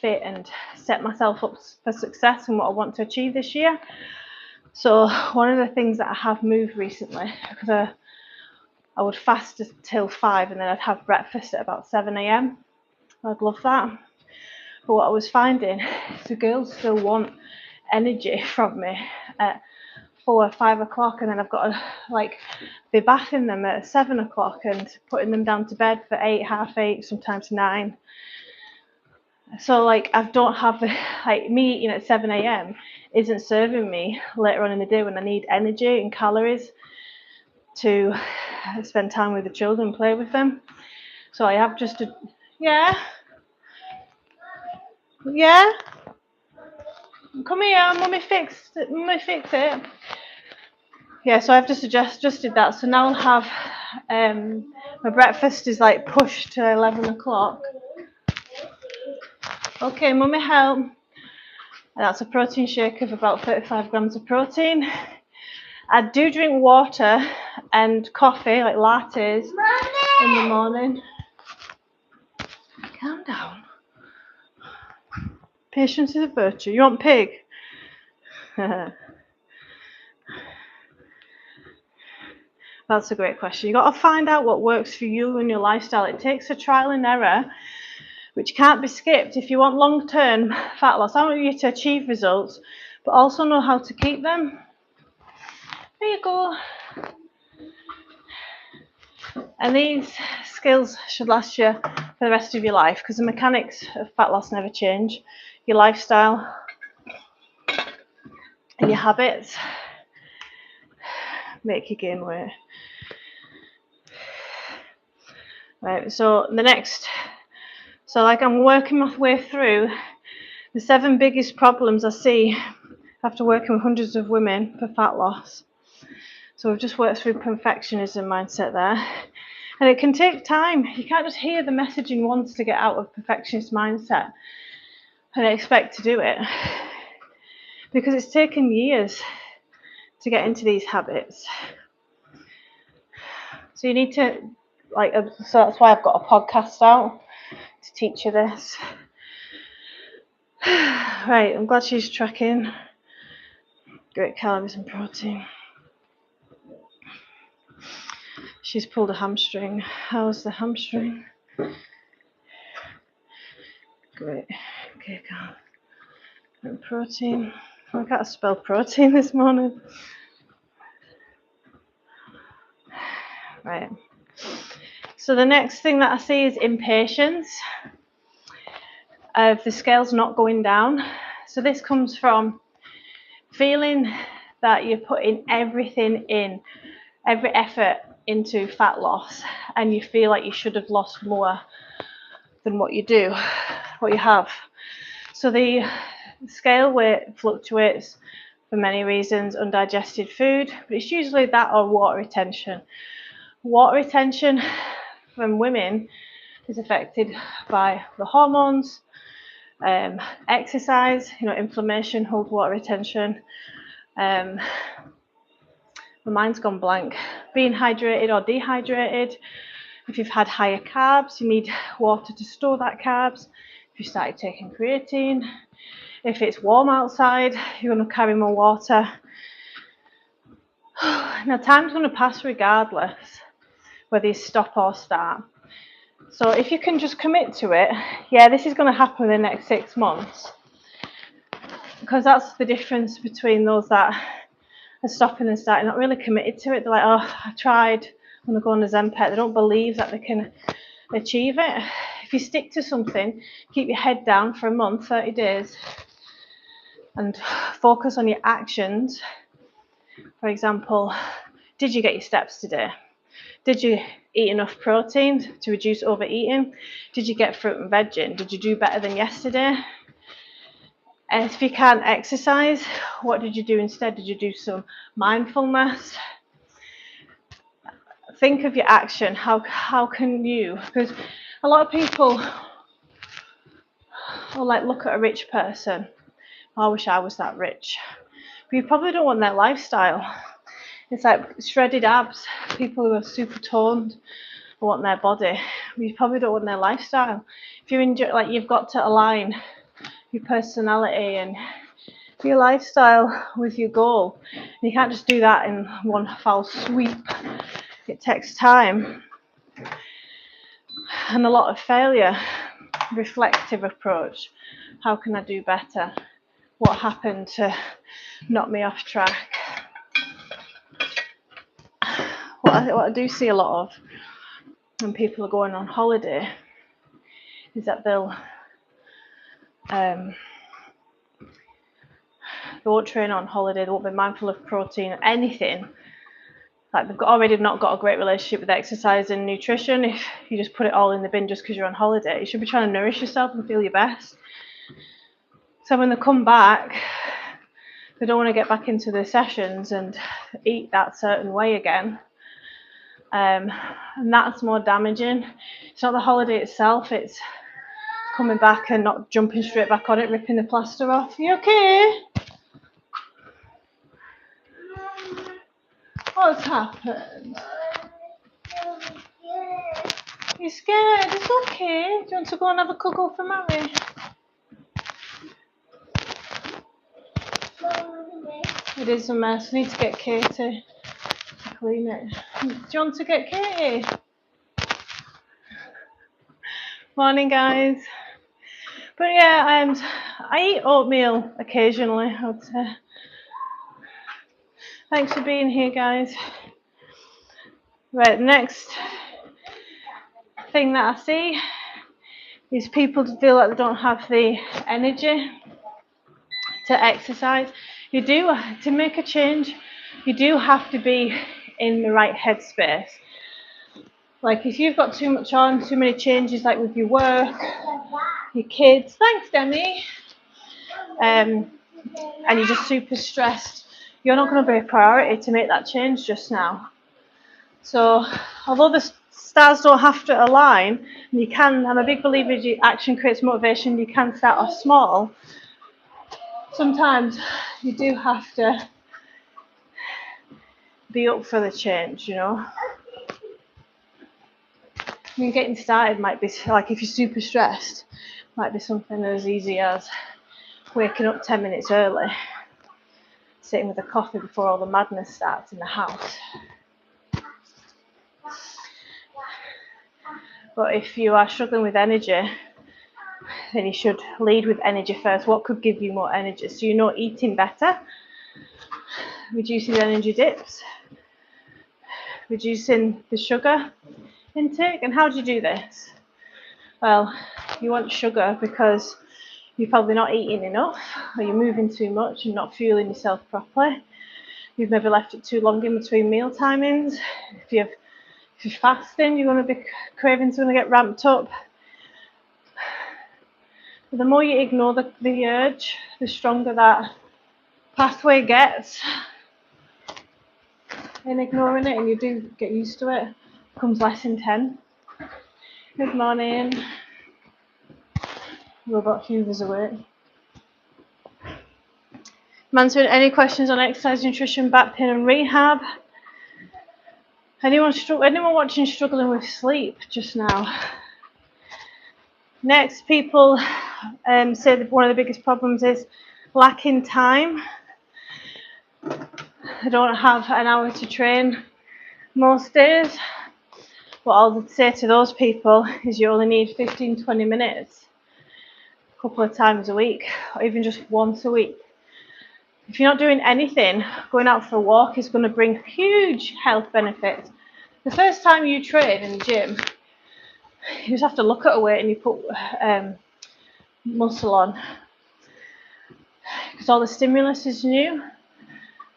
fit and set myself up for success and what I want to achieve this year. So one of the things that I have moved recently, because I would fast till 5 and then I'd have breakfast at about 7 a.m. I'd love that. But what I was finding is the girls still want energy from me at 4 or 5 o'clock, and then I've got to like be bathing them at 7 o'clock and putting them down to bed for 8, half 8, sometimes 9. So like I don't have the, like me eating at 7 a.m. isn't serving me later on in the day when I need energy and calories to spend time with the children, play with them. So I have just a, yeah, come here, mummy fix it. Yeah, so I've just adjusted that. So now I'll have my breakfast is like pushed to 11 o'clock. Okay, mummy help. And that's a protein shake of about 35 grams of protein. I do drink water and coffee, like lattes, in the morning. Calm down. Patience is a virtue. You want pig? That's a great question. You've got to find out what works for you and your lifestyle. It takes a trial and error, which can't be skipped. If you want long-term fat loss, I want you to achieve results, but also know how to keep them. There you go. And these skills should last you for the rest of your life, because the mechanics of fat loss never change. Your lifestyle and your habits make you gain weight. Right, so like I'm working my way through the 7 biggest problems I see after working with hundreds of women for fat loss. So we've just worked through perfectionism mindset there. And it can take time. You can't just hear the messaging once to get out of perfectionist mindset and expect to do it, because it's taken years to get into these habits. So you need to, so that's why I've got a podcast out to teach you this. Right, I'm glad she's tracking. Great calories and protein. She's pulled a hamstring. How's the hamstring? Great. Okay, calm. And protein. I can't spell protein this morning. Right. So the next thing that I see is impatience of the scales not going down. So this comes from feeling that you're putting everything in, every effort into fat loss, and you feel like you should have lost more than what you have. So the scale weight fluctuates for many reasons, undigested food, but it's usually that or water retention. Water retention from women is affected by the hormones, exercise, inflammation, holds water retention. My mind's gone blank. Being hydrated or dehydrated. If you've had higher carbs, you need water to store that carbs. If you started taking creatine, if it's warm outside, you're going to carry more water. Now, time's going to pass regardless, whether you stop or start. So if you can just commit to it, this is going to happen in the next 6 months, because that's the difference between those that are stopping and starting, not really committed to it. They're like, oh, I tried, I'm going to go on a Zenpet. They don't believe that they can achieve it. If you stick to something, keep your head down for a month, 30 days, and focus on your actions. For example, did you get your steps today? Did you eat enough protein to reduce overeating? Did you get fruit and veg in? Did you do better than yesterday? And if you can't exercise, what did you do instead? Did you do some mindfulness? Think of your action. How can you? Because a lot of people will look at a rich person. I wish I was that rich. But you probably don't want their lifestyle. It's like shredded abs, people who are super toned, want their body, you probably don't want their lifestyle. If you enjoy, like, you've got to align your personality and your lifestyle with your goal. You can't just do that in one foul sweep. It takes time and a lot of failure. Reflective approach. How can I do better? What happened to knock me off track? What I do see a lot of when people are going on holiday is that they won't train on holiday, they won't be mindful of protein or anything. Like, they've already not got a great relationship with exercise and nutrition. If you just put it all in the bin just because you're on holiday, you should be trying to nourish yourself and feel your best. So when they come back, they don't want to get back into their sessions and eat that certain way again. And that's more damaging. It's not the holiday itself, it's coming back and not jumping straight back on it, ripping the plaster off. You okay? What's happened? You're scared? It's okay. Do you want to go and have a cuddle for Mary? It is a mess. I need to get Katie to clean it. Do you want to get Katie? Morning, guys. But yeah, I eat oatmeal occasionally, I would say. Thanks for being here, guys. Right, next thing that I see is people feel like they don't have the energy to exercise. You do, to make a change, you do have to be in the right headspace. Like, if you've got too much on, too many changes, like with your work, your kids, thanks Demi, and you're just super stressed, you're not going to be a priority to make that change just now. So although the stars don't have to align, and you can, I'm a big believer that action creates motivation, you can start off small. Sometimes you do have to be up for the change, you know. I mean, getting started might be, like, if you're super stressed, might be something as easy as waking up 10 minutes early, sitting with a coffee before all the madness starts in the house. But if you are struggling with energy, then you should lead with energy first. What could give you more energy? So you know, eating better, reducing energy dips, reducing the sugar intake. And how do you do this? Well, you want sugar because you're probably not eating enough, or you're moving too much and not fueling yourself properly. You've maybe left it too long in between meal timings. If you're fasting, you're going to be cravings are going to get ramped up. But the more you ignore the urge, the stronger that pathway gets. In ignoring it, and you do get used to it, it becomes less intense. Good morning. Robot Hoover's awake. I'm answering any questions on exercise, nutrition, back pain and rehab. Anyone watching struggling with sleep just now? Next, people say that one of the biggest problems is lacking time. They don't have an hour to train most days. What I'll say to those people is you only need 15-20 minutes a couple of times a week, or even just once a week. If you're not doing anything, going out for a walk is going to bring huge health benefits. The first time you train in the gym, you just have to look at a weight and you put muscle on, because all the stimulus is new.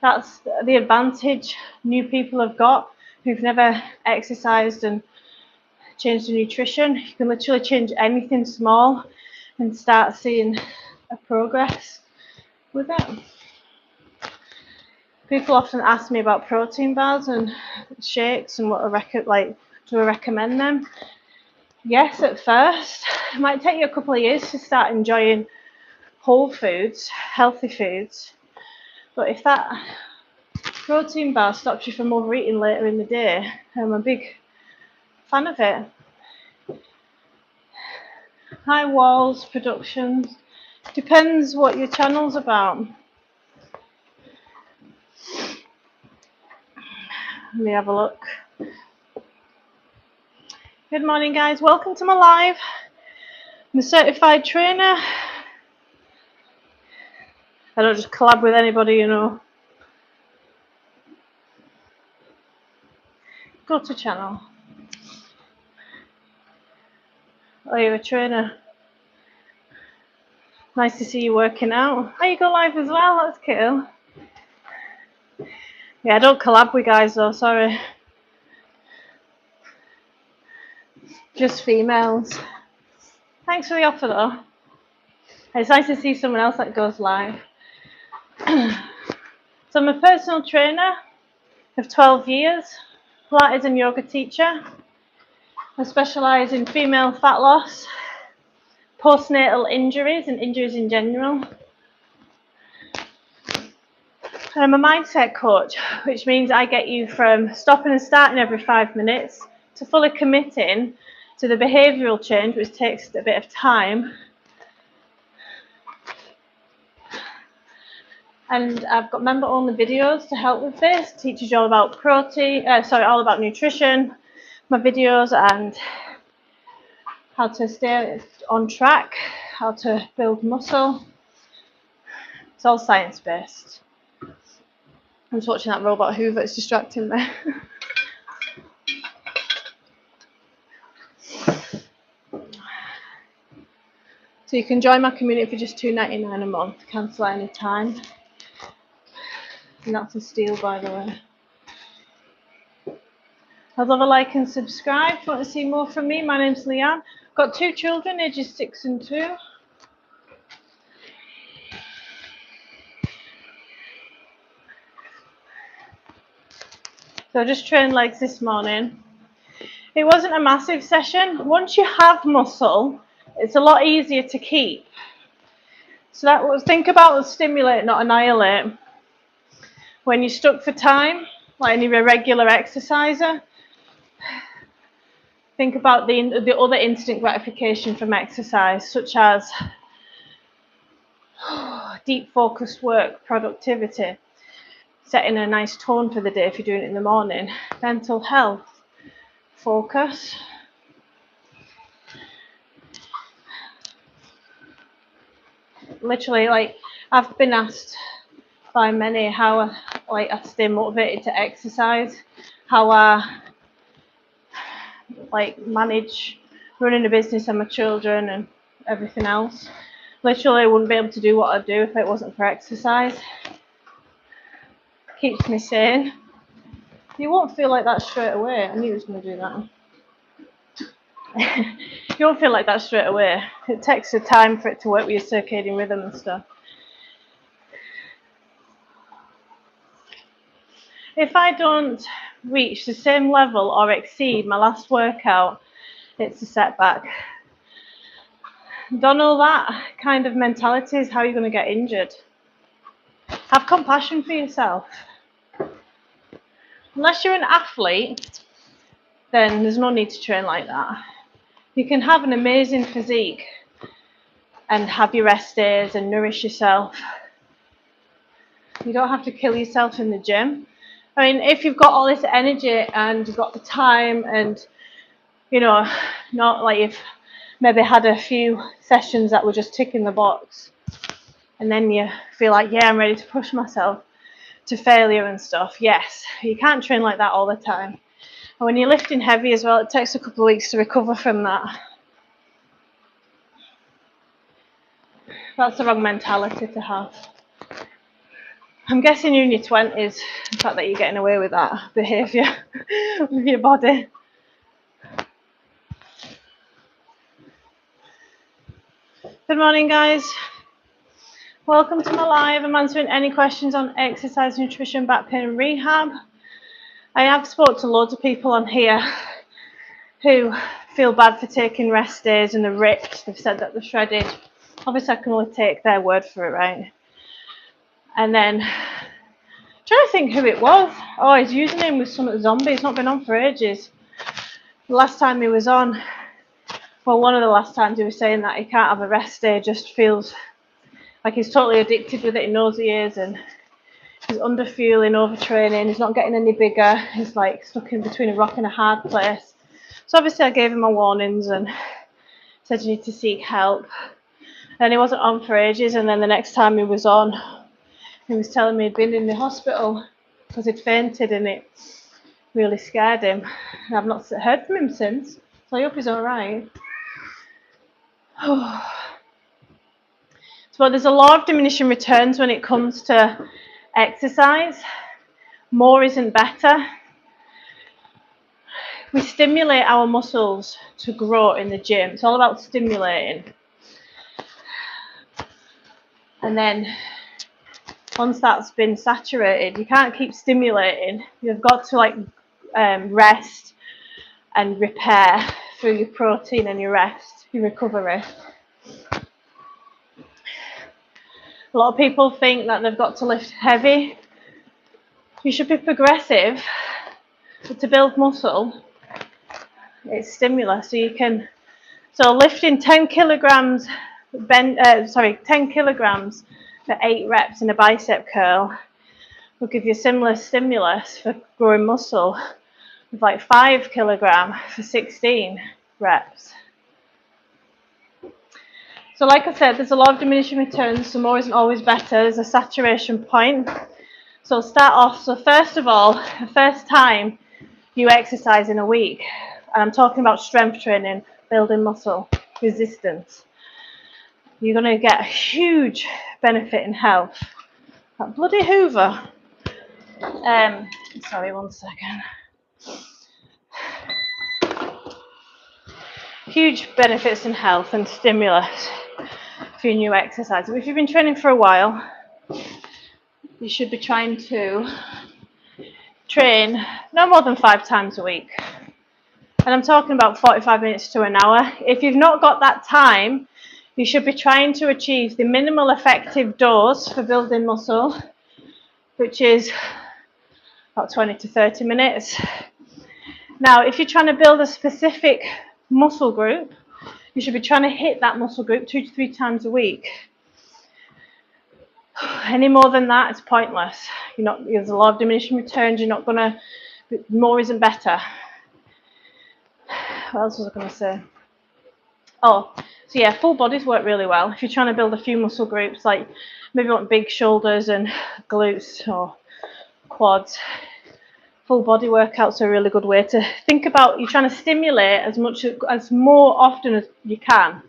That's the advantage new people have got who've never exercised and changed their nutrition. You can literally change anything small and start seeing a progress with it. People often ask me about protein bars and shakes and what do I recommend them? Yes, at first. It might take you a couple of years to start enjoying whole foods, healthy foods. But if that protein bar stops you from overeating later in the day, I'm a big Fan of it. High Walls Productions. Depends what your channel's about. Let me have a look. Good morning, guys. Welcome to my live. I'm a certified trainer. I don't just collab with anybody, you know. Go to channel. Oh, you're a trainer. Nice to see you working out. Oh, you go live as well. That's cool. Yeah, I don't collab with guys though. Sorry. Just females. Thanks for the offer though. It's nice to see someone else that goes live. So I'm a personal trainer of 12 years, Pilates and yoga teacher. I specialise in female fat loss, postnatal injuries and injuries in general. And I'm a mindset coach, which means I get you from stopping and starting every 5 minutes to fully committing to the behavioural change, which takes a bit of time. And I've got member-only videos to help with this. Teaches you all about all about nutrition, my videos, and how to stay on track, how to build muscle. It's all science-based. I'm just watching that robot hoover, it's distracting me. So you can join my community for just $2.99 a month, cancel at any time. And that's a steal, by the way. I'd love a like and subscribe. If you want to see more from me, my name's Leanne. Got 2 children, ages 6 and 2. So I just trained legs this morning. It wasn't a massive session. Once you have muscle, it's a lot easier to keep. So that was, think about stimulate, not annihilate. When you're stuck for time, like any regular exerciser, think about the other instant gratification from exercise, such as deep focused work, productivity, setting a nice tone for the day if you're doing it in the morning, mental health, focus. Literally, like, I've been asked by many how I stay motivated to exercise, how I manage running a business and my children and everything else. Literally, I wouldn't be able to do what I do if it wasn't for exercise. Keeps me sane. You won't feel like that straight away. I knew he was going to do that. You won't feel like that straight away. It takes the time for it to work with your circadian rhythm and stuff. If I don't reach the same level or exceed my last workout, it's a setback. Don't know that kind of mentality is how you're going to get injured. Have compassion for yourself. Unless you're an athlete, then there's no need to train like that. You can have an amazing physique and have your rest days and nourish yourself. You don't have to kill yourself in the gym. I mean, if you've got all this energy and you've got the time and, you know, not like you've maybe had a few sessions that were just ticking the box, and then you feel like, yeah, I'm ready to push myself to failure and stuff. Yes, you can't train like that all the time. And when you're lifting heavy as well, it takes a couple of weeks to recover from that. That's the wrong mentality to have. I'm guessing you're in your 20s, the fact that you're getting away with that behaviour with your body. Good morning, guys. Welcome to my live. I'm answering any questions on exercise, nutrition, back pain and rehab. I have spoke to loads of people on here who feel bad for taking rest days and they're ripped. They've said that they're shredded. Obviously, I can only take their word for it, right? And then, trying to think who it was. Oh, his username was some zombie. It's not been on for ages. Last time he was on, well, one of the last times he was saying that he can't have a rest day, just feels like he's totally addicted with it, he knows he is, and he's underfueling, overtraining, he's not getting any bigger, he's like stuck in between a rock and a hard place. So obviously I gave him my warnings and said you need to seek help. And he wasn't on for ages, and then the next time he was on, he was telling me he'd been in the hospital because he'd fainted and it really scared him. And I've not heard from him since, so I hope he's alright. So there's a law of diminishing returns when it comes to exercise. More isn't better. We stimulate our muscles to grow in the gym. It's all about stimulating. And then once that's been saturated, you can't keep stimulating. You've got to rest and repair through your protein and your rest, your recovery. A lot of people think that they've got to lift heavy. You should be progressive, but to build muscle, it's stimulus. So lifting 10 kilograms, 10 kilograms for 8 reps in a bicep curl will give you a similar stimulus for growing muscle with like 5 kilograms for 16 reps. So like I said, there's a lot of diminishing returns, so more isn't always better. There's a saturation point. So start off, so first of all, the first time you exercise in a week, and I'm talking about strength training, building muscle, resistance, you're going to get a huge benefit in health. That bloody Hoover. Sorry, one second. Huge benefits in health and stimulus for your new exercise. If you've been training for a while, you should be trying to train no more than 5 times a week. And I'm talking about 45 minutes to an hour. If you've not got that time, you should be trying to achieve the minimal effective dose for building muscle, which is about 20 to 30 minutes. Now, if you're trying to build a specific muscle group, you should be trying to hit that muscle group 2 to 3 times a week. Any more than that, it's pointless. There's a lot of diminishing returns. More isn't better. What else was I going to say? Oh, so yeah, full bodies work really well. If you're trying to build a few muscle groups, like maybe you want big shoulders and glutes or quads, full body workouts are a really good way to think about. You're trying to stimulate as more often as you can.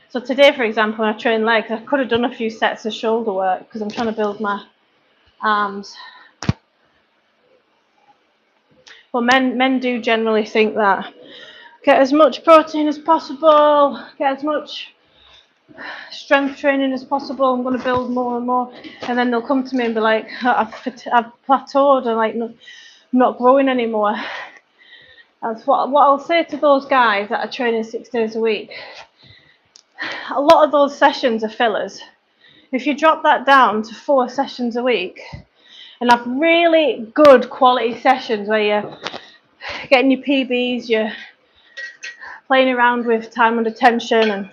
So today, for example, when I train legs, I could have done a few sets of shoulder work because I'm trying to build my arms. But men do generally think that get as much protein as possible, get as much strength training as possible, I'm going to build more and more, and then they'll come to me and be like, I've plateaued and I'm not growing anymore. That's what I'll say to those guys that are training 6 days a week. A lot of those sessions are fillers. If you drop that down to 4 sessions a week and have really good quality sessions where you're getting your PBs, you're playing around with time under tension and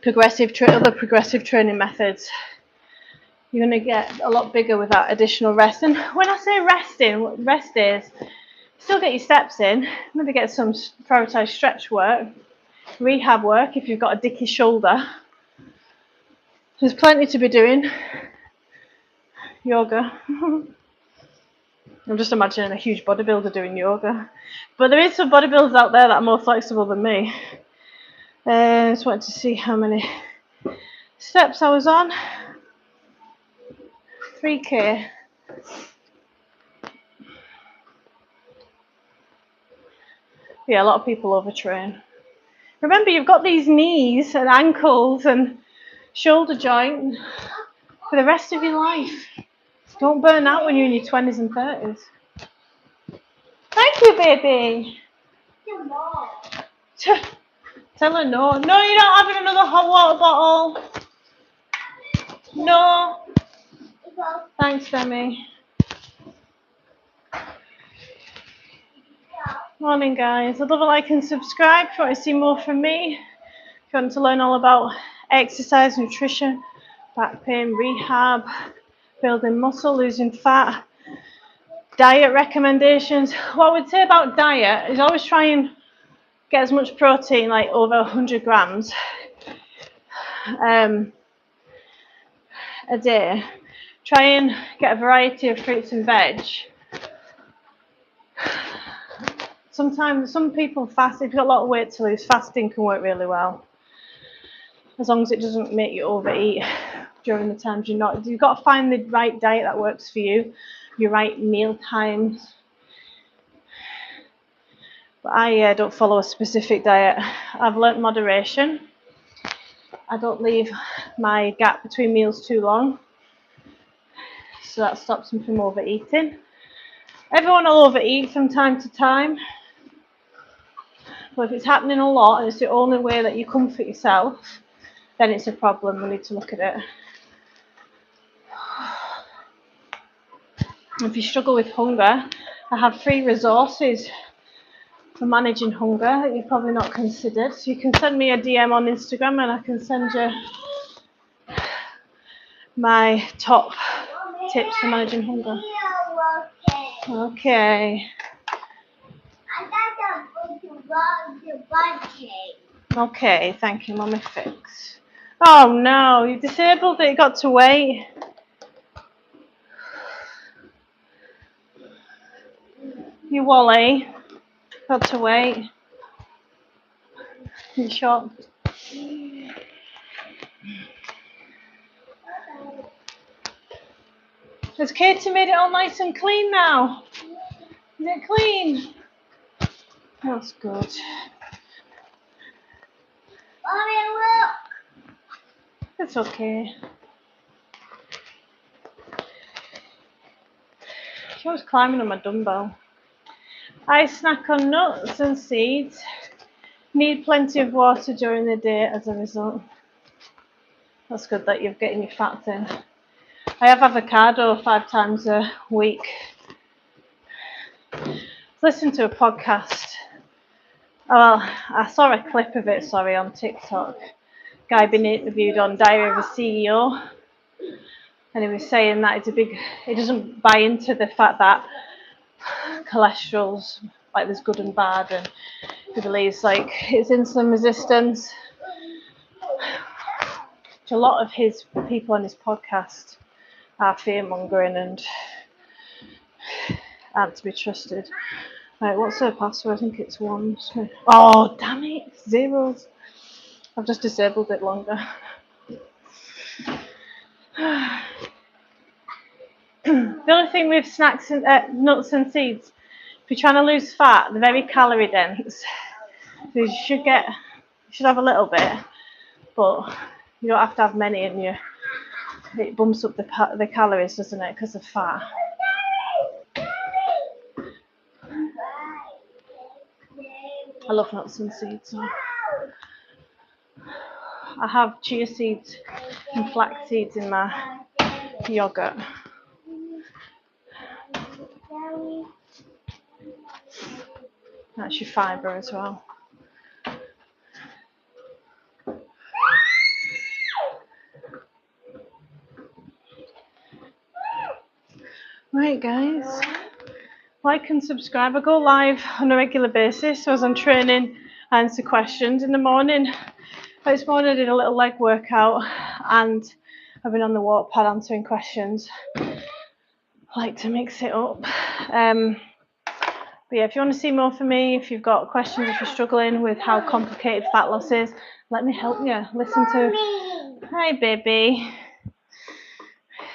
other progressive training methods, you're going to get a lot bigger with that additional rest. And when I say resting, rest is still get your steps in, maybe get some prioritized stretch work, rehab work if you've got a dicky shoulder. There's plenty to be doing. Yoga. I'm just imagining a huge bodybuilder doing yoga. But there is some bodybuilders out there that are more flexible than me. I just wanted to see how many steps I was on. 3K. Yeah, a lot of people overtrain. Remember, you've got these knees and ankles and shoulder joint for the rest of your life. Don't burn out when you're in your 20s and 30s. Thank you, baby. You're not. Tell her no. No, you're not having another hot water bottle. No. Thanks, Demi. Morning, guys. I'd love a like and subscribe if you want to see more from me. If you want to learn all about exercise, nutrition, back pain, rehab, building muscle, losing fat, diet recommendations. What I would say about diet is always try and get as much protein, like over 100 grams a day. Try and get a variety of fruits and veg. Sometimes some people fast. If you've got a lot of weight to lose, fasting can work really well, as long as it doesn't make you overeat during the times you're not. You've got to find the right diet that works for you, your right meal times. But I don't follow a specific diet. I've learnt moderation. I don't leave my gap between meals too long, so that stops me from overeating. Everyone will overeat from time to time, but if it's happening a lot and it's the only way that you comfort yourself, then it's a problem. We need to look at it. If you struggle with hunger, I have free resources for managing hunger that you've probably not considered. So you can send me a DM on Instagram and I can send you my top tips for managing hunger. Okay. Okay, thank you, Mummy Fix. Oh no, you disabled it, you got to wait. You Wally, got to wait. You shocked? Has Katie made it all nice and clean now? Is it clean? That's good. Mommy, look! It's okay. She was climbing on my dumbbell. I snack on nuts and seeds. Need plenty of water during the day as a result. That's good that you're getting your fats in. I have avocado 5 times a week. Listen to a podcast. Well, I saw a clip of it, on TikTok. Guy being interviewed on Diary of a CEO, and he was saying that he doesn't buy into the fact that cholesterol's like there's good and bad, and he believes like it's insulin resistance. A lot of his people on his podcast are fear-mongering and aren't to be trusted. Right, what's her password? I think it's 1. Oh, damn it, it's zeros. I've just disabled it longer. The other thing with snacks and nuts and seeds, if you're trying to lose fat, they're very calorie dense. So you should have a little bit, but you don't have to have many, and it bumps up the calories, doesn't it, because of fat. I love nuts and seeds. So I have chia seeds and flax seeds in my yogurt. That's your fibre as well. Right, guys, like and subscribe. I go live on a regular basis, so as I'm training, I answer questions in the morning. This morning I did a little leg workout and I've been on the walk pad answering questions. I like to mix it up. But yeah, if you want to see more from me, if you've got questions, if you're struggling with how complicated fat loss is, let me help you. Hi, baby.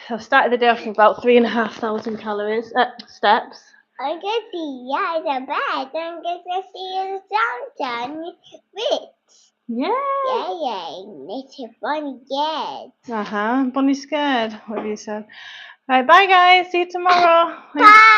So I started the day off with about 3,500 calories, steps. I get the bed and get to see the sunshine with. Yeah. It's a funny kid. Bunny scared, whatever you said. All right, bye guys. See you tomorrow. Bye.